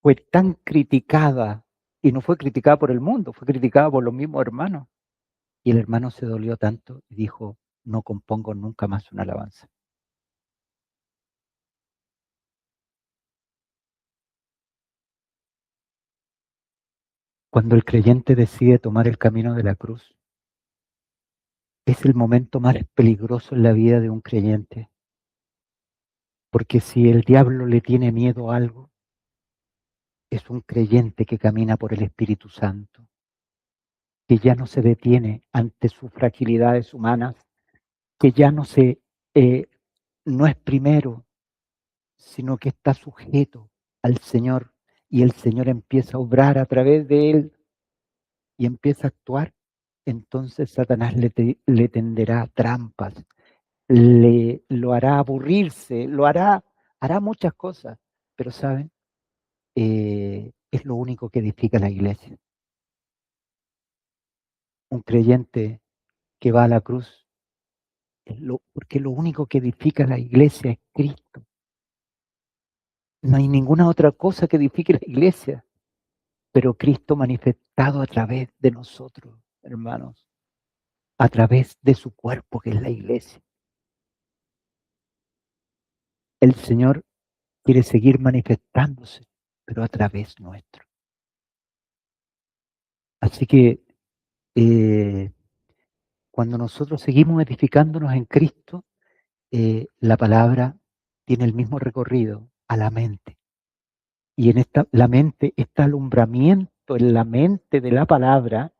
fue tan criticada, y no fue criticada por el mundo, fue criticada por los mismos hermanos. Y el hermano se dolió tanto y dijo, no compongo nunca más una alabanza. Cuando el creyente decide tomar el camino de la cruz, es el momento más peligroso en la vida de un creyente. Porque si el diablo le tiene miedo a algo, es un creyente que camina por el Espíritu Santo, que ya no se detiene ante sus fragilidades humanas, que ya no es primero, sino que está sujeto al Señor y el Señor empieza a obrar a través de él y empieza a actuar. Entonces Satanás le tenderá trampas, lo hará aburrirse, hará muchas cosas, pero ¿saben? Es lo único que edifica la iglesia. Un creyente que va a la cruz, porque lo único que edifica la iglesia es Cristo. No hay ninguna otra cosa que edifique la iglesia, pero Cristo manifestado a través de nosotros, hermanos, a través de su cuerpo que es la iglesia. El Señor quiere seguir manifestándose, pero a través nuestro. Así que cuando nosotros seguimos edificándonos en Cristo, la palabra tiene el mismo recorrido a la mente. Y en la mente, este alumbramiento en la mente de la palabra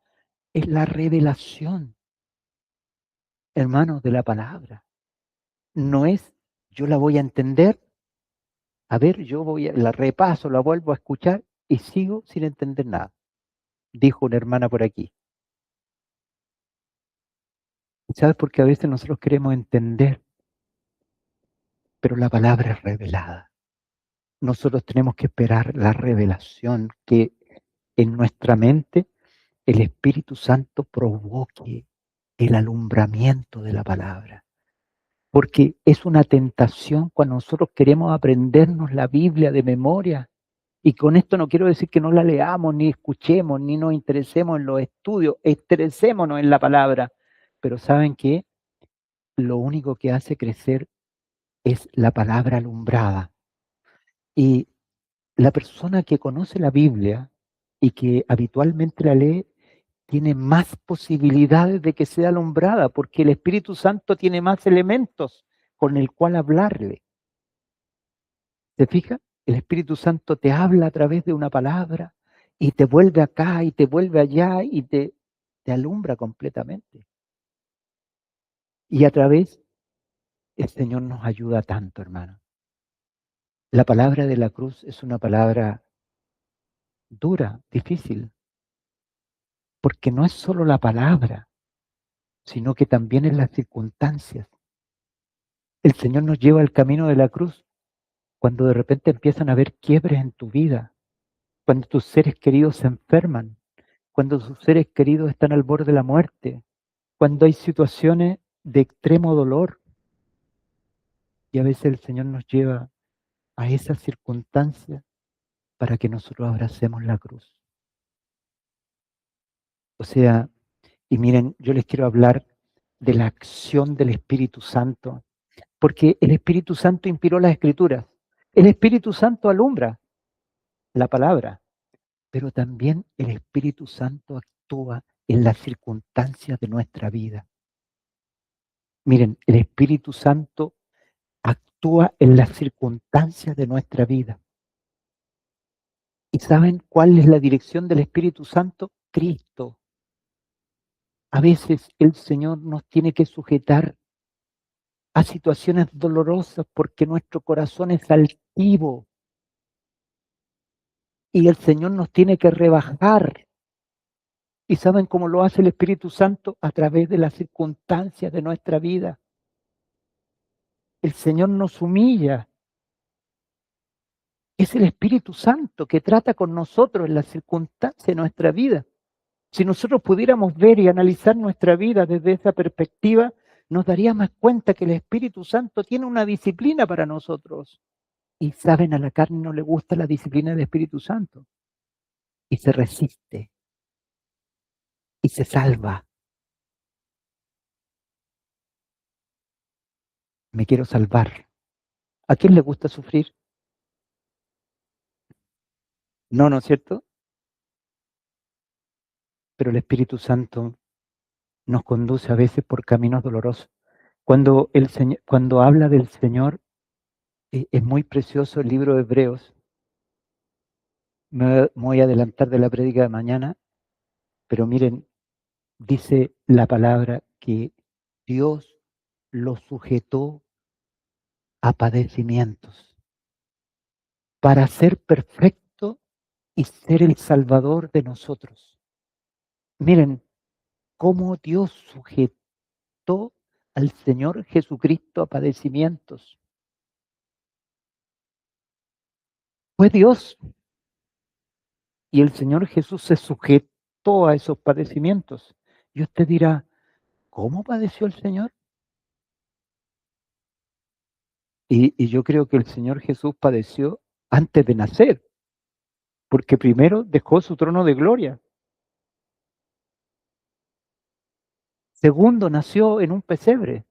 es la revelación, hermanos, de la palabra. No es, yo la voy a entender, a ver, la repaso, la vuelvo a escuchar y sigo sin entender nada, dijo una hermana por aquí. ¿Sabes? Porque a veces nosotros queremos entender, pero la palabra es revelada. Nosotros tenemos que esperar la revelación que en nuestra mente el Espíritu Santo provoque el alumbramiento de la palabra. Porque es una tentación cuando nosotros queremos aprendernos la Biblia de memoria. Y con esto no quiero decir que no la leamos, ni escuchemos, ni nos interesemos en los estudios, estresémonos en la palabra. Pero ¿saben qué? Lo único que hace crecer es la palabra alumbrada. Y la persona que conoce la Biblia y que habitualmente la lee, tiene más posibilidades de que sea alumbrada, porque el Espíritu Santo tiene más elementos con el cual hablarle. ¿Te fijas? El Espíritu Santo te habla a través de una palabra y te vuelve acá y te vuelve allá y te alumbra completamente. Y a través, el Señor nos ayuda tanto, hermano. La palabra de la cruz es una palabra dura, difícil, porque no es solo la palabra, sino que también en las circunstancias. El Señor nos lleva al camino de la cruz cuando de repente empiezan a haber quiebres en tu vida, cuando tus seres queridos se enferman, cuando tus seres queridos están al borde de la muerte, cuando hay situaciones de extremo dolor. Y a veces el Señor nos lleva a esas circunstancias para que nosotros abracemos la cruz. O sea, y miren, yo les quiero hablar de la acción del Espíritu Santo, porque el Espíritu Santo inspiró las Escrituras. El Espíritu Santo alumbra la palabra, pero también el Espíritu Santo actúa en las circunstancias de nuestra vida. Miren, el Espíritu Santo actúa en las circunstancias de nuestra vida. ¿Y saben cuál es la dirección del Espíritu Santo? Cristo. A veces el Señor nos tiene que sujetar a situaciones dolorosas porque nuestro corazón es altivo y el Señor nos tiene que rebajar. ¿Y saben cómo lo hace el Espíritu Santo? A través de las circunstancias de nuestra vida. El Señor nos humilla. Es el Espíritu Santo que trata con nosotros en las circunstancias de nuestra vida. Si nosotros pudiéramos ver y analizar nuestra vida desde esa perspectiva, nos daríamos cuenta que el Espíritu Santo tiene una disciplina para nosotros. Y saben, a la carne no le gusta la disciplina del Espíritu Santo. Y se resiste. Y se salva. Me quiero salvar. ¿A quién le gusta sufrir? No, ¿no es cierto? Pero el Espíritu Santo nos conduce a veces por caminos dolorosos. Cuando habla del Señor, es muy precioso el libro de Hebreos. Me voy a adelantar de la prédica de mañana, pero miren, dice la palabra que Dios lo sujetó a padecimientos para ser perfecto y ser el Salvador de nosotros. Miren cómo Dios sujetó al Señor Jesucristo a padecimientos. Fue Dios y el Señor Jesús se sujetó a esos padecimientos. Y usted dirá, ¿cómo padeció el Señor? Y yo creo que el Señor Jesús padeció antes de nacer, porque primero dejó su trono de gloria. Segundo, nació en un pesebre.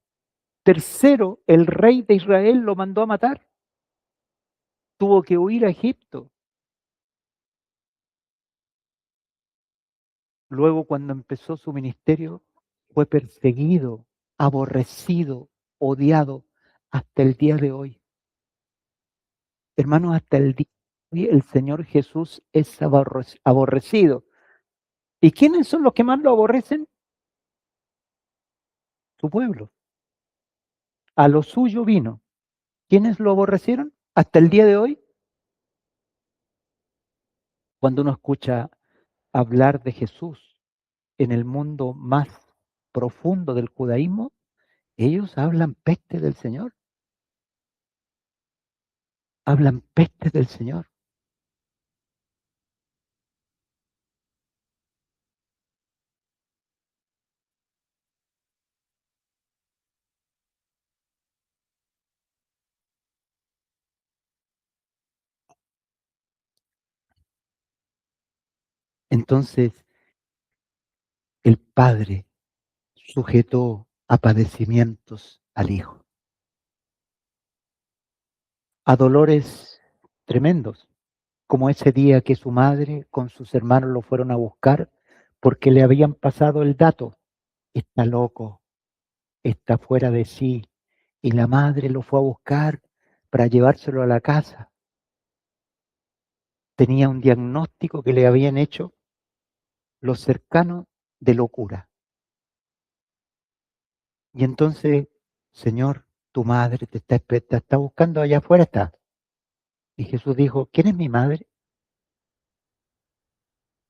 Tercero, el rey de Israel lo mandó a matar. Tuvo que huir a Egipto. Luego, cuando empezó su ministerio, fue perseguido, aborrecido, odiado, hasta el día de hoy. Hermanos, hasta el día de hoy el Señor Jesús es aborrecido. ¿Y quiénes son los que más lo aborrecen? Su pueblo. A lo suyo vino. ¿Quiénes lo aborrecieron? Hasta el día de hoy, cuando uno escucha hablar de Jesús en el mundo más profundo del judaísmo, ellos hablan peste del Señor. Hablan peste del Señor. Entonces, el Padre sujetó a padecimientos al Hijo, a dolores tremendos, como ese día que su madre con sus hermanos lo fueron a buscar porque le habían pasado el dato. Está loco, está fuera de sí. Y la madre lo fue a buscar para llevárselo a la casa. Tenía un diagnóstico que le habían hecho los cercanos de locura. Y entonces, Señor, tu madre te está buscando allá afuera, está. Y Jesús dijo, ¿quién es mi madre?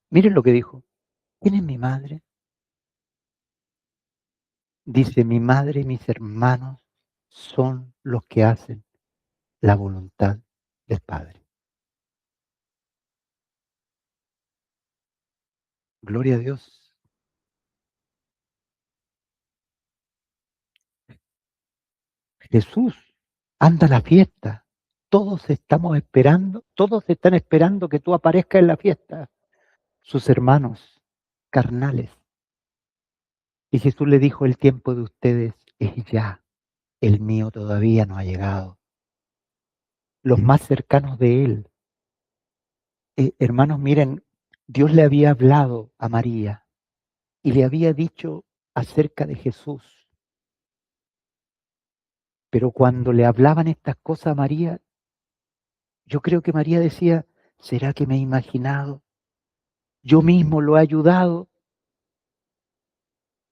Miren lo que dijo, ¿quién es mi madre? Dice, mi madre y mis hermanos son los que hacen la voluntad del Padre. Gloria a Dios. Jesús anda a la fiesta. Todos estamos esperando, todos están esperando que tú aparezcas en la fiesta. Sus hermanos carnales. Y Jesús le dijo, el tiempo de ustedes es ya, el mío todavía no ha llegado. Los más cercanos de él. Hermanos, miren, Dios le había hablado a María y le había dicho acerca de Jesús. Pero cuando le hablaban estas cosas a María, yo creo que María decía, ¿será que me he imaginado? Yo mismo lo he ayudado.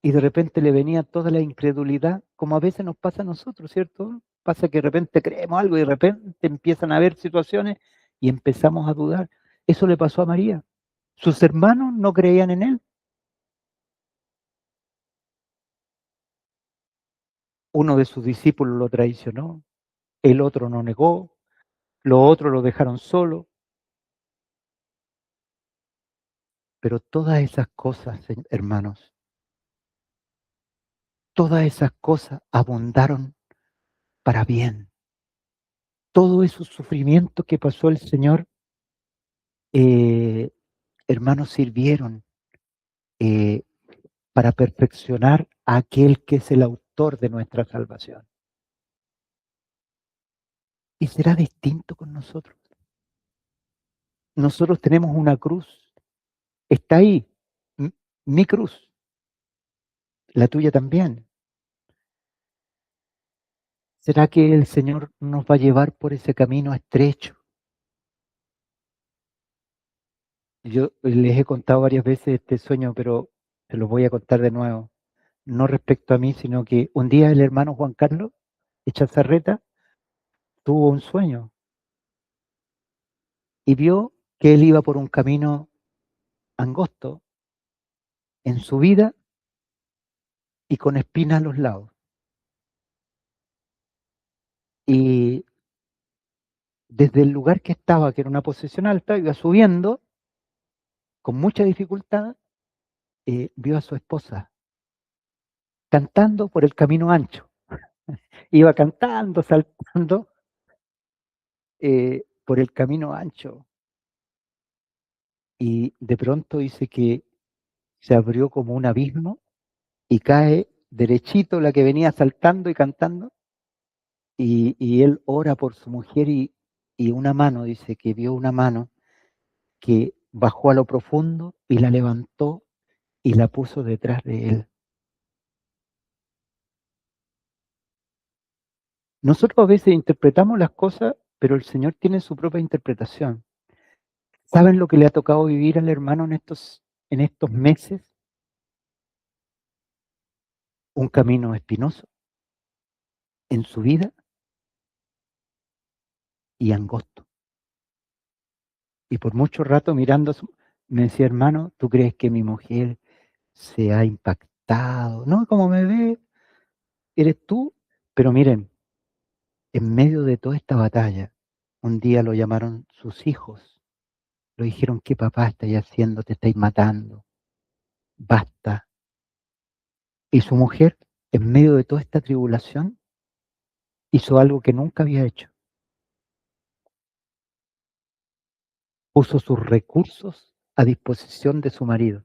Y de repente le venía toda la incredulidad, como a veces nos pasa a nosotros, ¿cierto? Pasa que de repente creemos algo y de repente empiezan a haber situaciones y empezamos a dudar. Eso le pasó a María. Sus hermanos no creían en él. Uno de sus discípulos lo traicionó, el otro no negó, los otros lo dejaron solo. Pero todas esas cosas, hermanos, todas esas cosas abundaron para bien. Todo esos sufrimientos que pasó el Señor, hermanos, sirvieron eh, para perfeccionar a aquel que es el autor de nuestra salvación. Y será distinto con nosotros. Nosotros tenemos una cruz. Está ahí, mi cruz, la tuya también. ¿Será que el Señor nos va a llevar por ese camino estrecho? Yo les he contado varias veces este sueño, pero se los voy a contar de nuevo. No respecto a mí, sino que un día el hermano Juan Carlos Echazarreta tuvo un sueño y vio que él iba por un camino angosto en su vida y con espinas a los lados. Y desde el lugar que estaba, que era una posición alta, iba subiendo con mucha dificultad, vio a su esposa cantando por el camino ancho. Iba cantando, saltando por el camino ancho. Y de pronto dice que se abrió como un abismo y cae derechito la que venía saltando y cantando. Y él ora por su mujer y una mano, dice que vio una mano que bajó a lo profundo y la levantó y la puso detrás de él. Nosotros a veces interpretamos las cosas, pero el Señor tiene su propia interpretación. ¿Saben lo que le ha tocado vivir al hermano en estos meses? Un camino espinoso en su vida y angosto. Y por mucho rato mirando, me decía, hermano, ¿tú crees que mi mujer se ha impactado? No, como me ve, eres tú. Pero miren, en medio de toda esta batalla, un día lo llamaron sus hijos. Lo dijeron, ¿qué papá estáis haciendo? Te estáis matando. Basta. Y su mujer, en medio de toda esta tribulación, hizo algo que nunca había hecho. Puso sus recursos a disposición de su marido.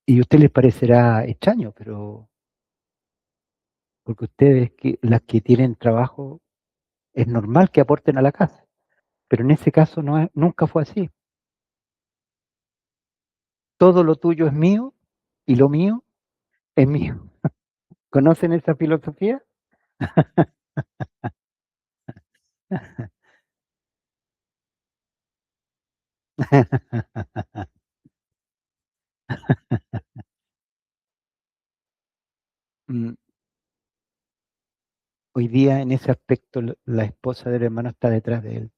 Y a usted les parecerá extraño, pero porque ustedes, las que tienen trabajo, es normal que aporten a la casa. Pero en ese caso nunca fue así. Todo lo tuyo es mío y lo mío es mío. ¿Conocen esa filosofía? Mm, Hoy día en ese aspecto la esposa del hermano está detrás de él.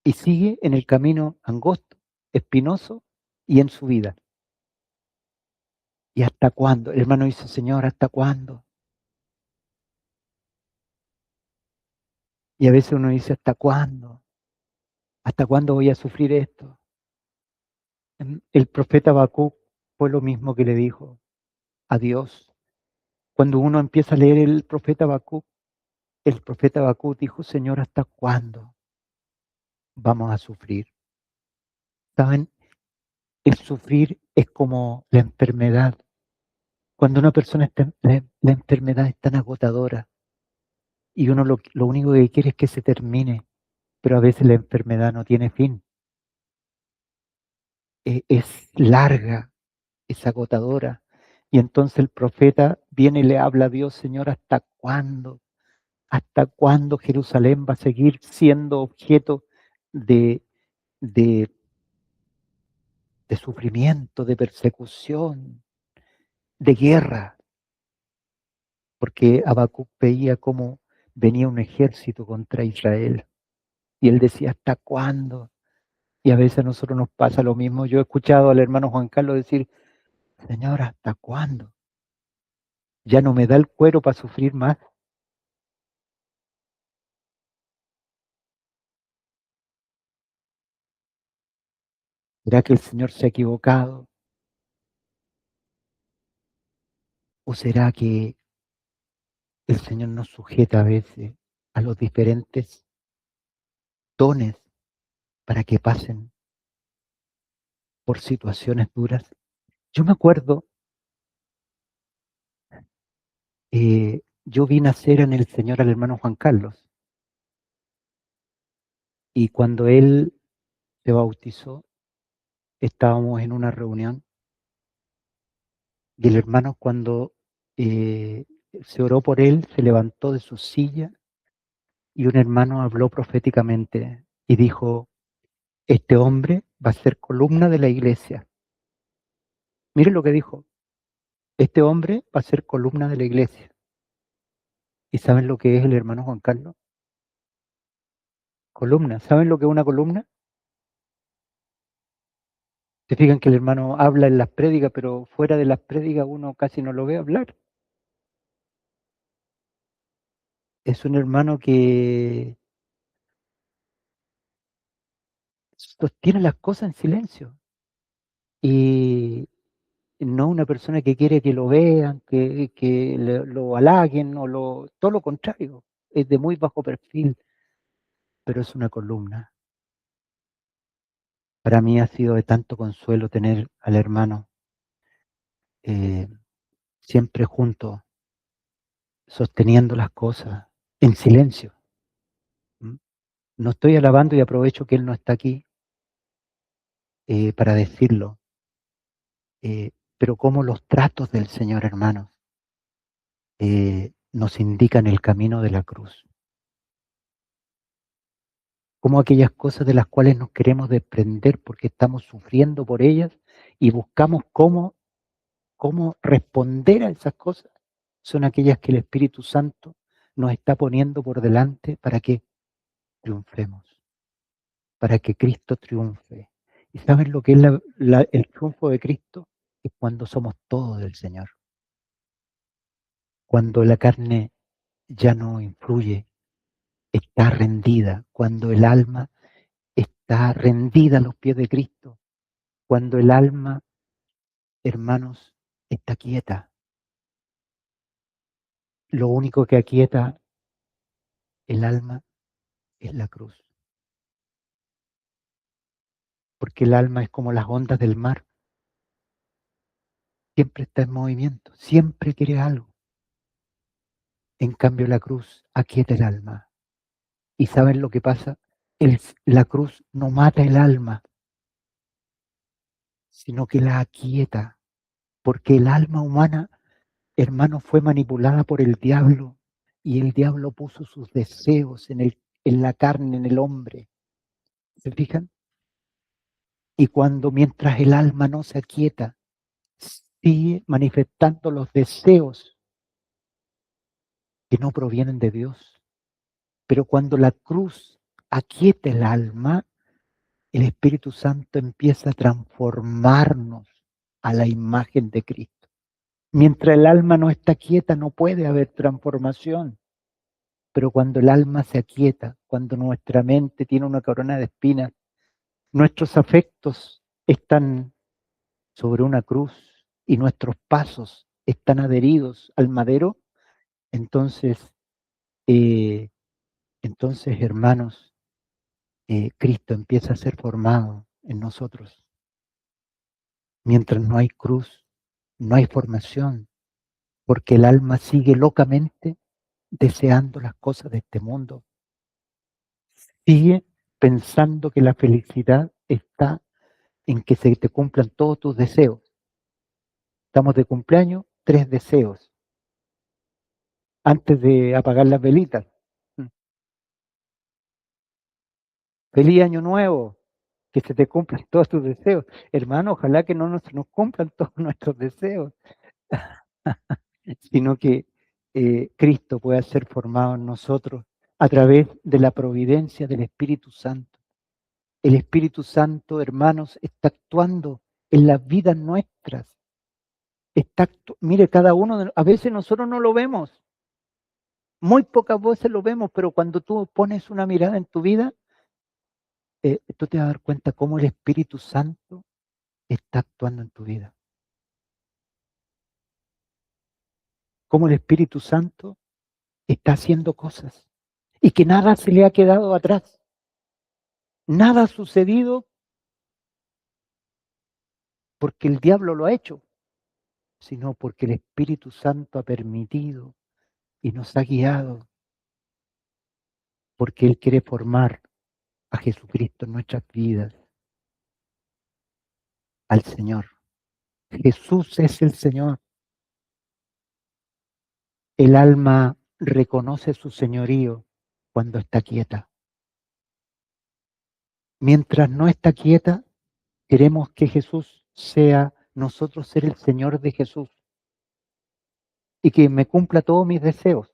Y sigue en el camino angosto, espinoso y en su vida. ¿Y hasta cuándo? El hermano dice, Señor, ¿hasta cuándo? Y a veces uno dice, ¿hasta cuándo? ¿Hasta cuándo voy a sufrir esto? El profeta Habacuc fue lo mismo que le dijo a Dios. Cuando uno empieza a leer el profeta Habacuc dijo, Señor, ¿hasta cuándo vamos a sufrir? ¿Saben? El sufrir es como la enfermedad. Cuando una persona está, la enfermedad es tan agotadora y uno lo único que quiere es que se termine, pero a veces la enfermedad no tiene fin. Es larga, es agotadora. Y entonces el profeta viene y le habla a Dios, Señor, ¿hasta cuándo? ¿Hasta cuándo Jerusalén va a seguir siendo objeto de, de, de sufrimiento, de persecución, de guerra? Porque Habacuc veía cómo venía un ejército contra Israel. Y él decía, ¿hasta cuándo? Y a veces a nosotros nos pasa lo mismo. Yo he escuchado al hermano Juan Carlos decir, Señor, ¿hasta cuándo? Ya no me da el cuero para sufrir más. ¿Será que el Señor se ha equivocado? ¿O será que el Señor nos sujeta a veces a los diferentes dones para que pasen por situaciones duras? Yo me acuerdo, yo vi nacer en el Señor al hermano Juan Carlos, y cuando él se bautizó, estábamos en una reunión, y el hermano, cuando se oró por él, se levantó de su silla, y un hermano habló proféticamente y dijo: este hombre va a ser columna de la iglesia. Mire lo que dijo: este hombre va a ser columna de la iglesia. ¿Y saben lo que es el hermano Juan Carlos? Columna. ¿Saben lo que es una columna? Se fijan que el hermano habla en las prédicas, pero fuera de las prédicas uno casi no lo ve hablar. Es un hermano que sostiene las cosas en silencio. Y no una persona que quiere que lo vean, que lo halaguen, todo lo contrario. Es de muy bajo perfil, pero es una columna. Para mí ha sido de tanto consuelo tener al hermano eh, siempre junto, sosteniendo las cosas en silencio. ¿Mm? No estoy alabando, y aprovecho que él no está aquí para decirlo, pero como los tratos del Señor, hermanos, nos indican el camino de la cruz. Como aquellas cosas de las cuales nos queremos desprender porque estamos sufriendo por ellas y buscamos cómo responder a esas cosas, son aquellas que el Espíritu Santo nos está poniendo por delante para que triunfemos, para que Cristo triunfe. ¿Y saben lo que es el triunfo de Cristo? Es cuando somos todos del Señor, cuando la carne ya no influye, está rendida, cuando el alma está rendida a los pies de Cristo, cuando el alma, hermanos, está quieta. Lo único que aquieta el alma es la cruz, porque el alma es como las ondas del mar, siempre está en movimiento, siempre quiere algo. En cambio, la cruz aquieta el alma. ¿Y saben lo que pasa? La cruz no mata el alma, sino que la aquieta, porque el alma humana, hermano, fue manipulada por el diablo, y el diablo puso sus deseos en la carne, en el hombre. ¿Se fijan? Y mientras el alma no se aquieta, sigue manifestando los deseos que no provienen de Dios. Pero cuando la cruz aquieta el alma, el Espíritu Santo empieza a transformarnos a la imagen de Cristo. Mientras el alma no está quieta, no puede haber transformación. Pero cuando el alma se aquieta, cuando nuestra mente tiene una corona de espinas, nuestros afectos están sobre una cruz y nuestros pasos están adheridos al madero, entonces, eh, hermanos, Cristo empieza a ser formado en nosotros. Mientras no hay cruz, no hay formación, porque el alma sigue locamente deseando las cosas de este mundo. Sigue pensando que la felicidad está en que se te cumplan todos tus deseos. Estamos de cumpleaños, 3 deseos, antes de apagar las velitas. Feliz año nuevo, que se te cumplan todos tus deseos. Hermano, ojalá que no se nos cumplan todos nuestros deseos, sino que Cristo pueda ser formado en nosotros a través de la providencia del Espíritu Santo. El Espíritu Santo, hermanos, está actuando en las vidas nuestras. Mire, cada uno, a veces nosotros no lo vemos, muy pocas veces lo vemos, pero cuando tú pones una mirada en tu vida, tú te vas a dar cuenta cómo el Espíritu Santo está actuando en tu vida. Cómo el Espíritu Santo está haciendo cosas y que nada se le ha quedado atrás. Nada ha sucedido porque el diablo lo ha hecho, sino porque el Espíritu Santo ha permitido y nos ha guiado, porque Él quiere formar a Jesucristo en nuestras vidas, al Señor. Jesús es el Señor. El alma reconoce su señorío cuando está quieta. Mientras no está quieta, queremos que Jesús sea, nosotros ser el Señor de Jesús y que me cumpla todos mis deseos.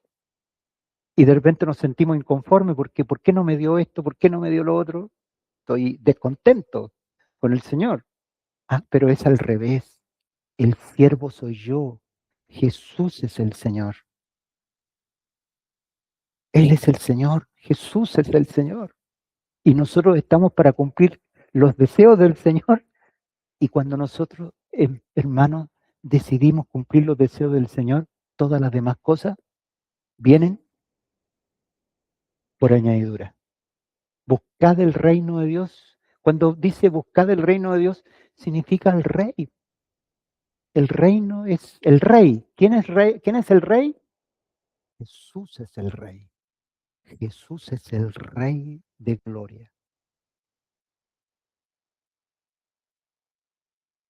Y de repente nos sentimos inconformes porque ¿por qué no me dio esto? ¿Por qué no me dio lo otro? Estoy descontento con el Señor. Ah, pero es al revés. El siervo soy yo. Jesús es el Señor. Él es el Señor. Jesús es el Señor. Y nosotros estamos para cumplir los deseos del Señor. Y cuando nosotros, hermanos, decidimos cumplir los deseos del Señor, todas las demás cosas vienen por añadidura. Buscad el reino de Dios. Cuando dice buscad el reino de Dios, significa el rey. El reino es el rey. ¿Quién es rey? ¿Quién es el rey? Jesús es el rey. Jesús es el rey de gloria.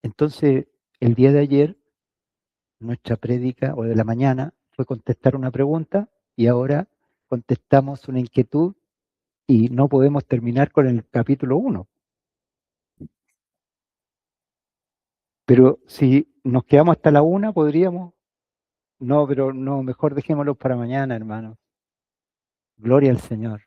Entonces, el día de ayer, nuestra prédica o de la mañana fue contestar una pregunta y ahora contestamos una inquietud y no podemos terminar con el capítulo 1. Pero si nos quedamos hasta la 1, podríamos. No, pero no, mejor dejémoslo para mañana, hermano. Gloria al Señor.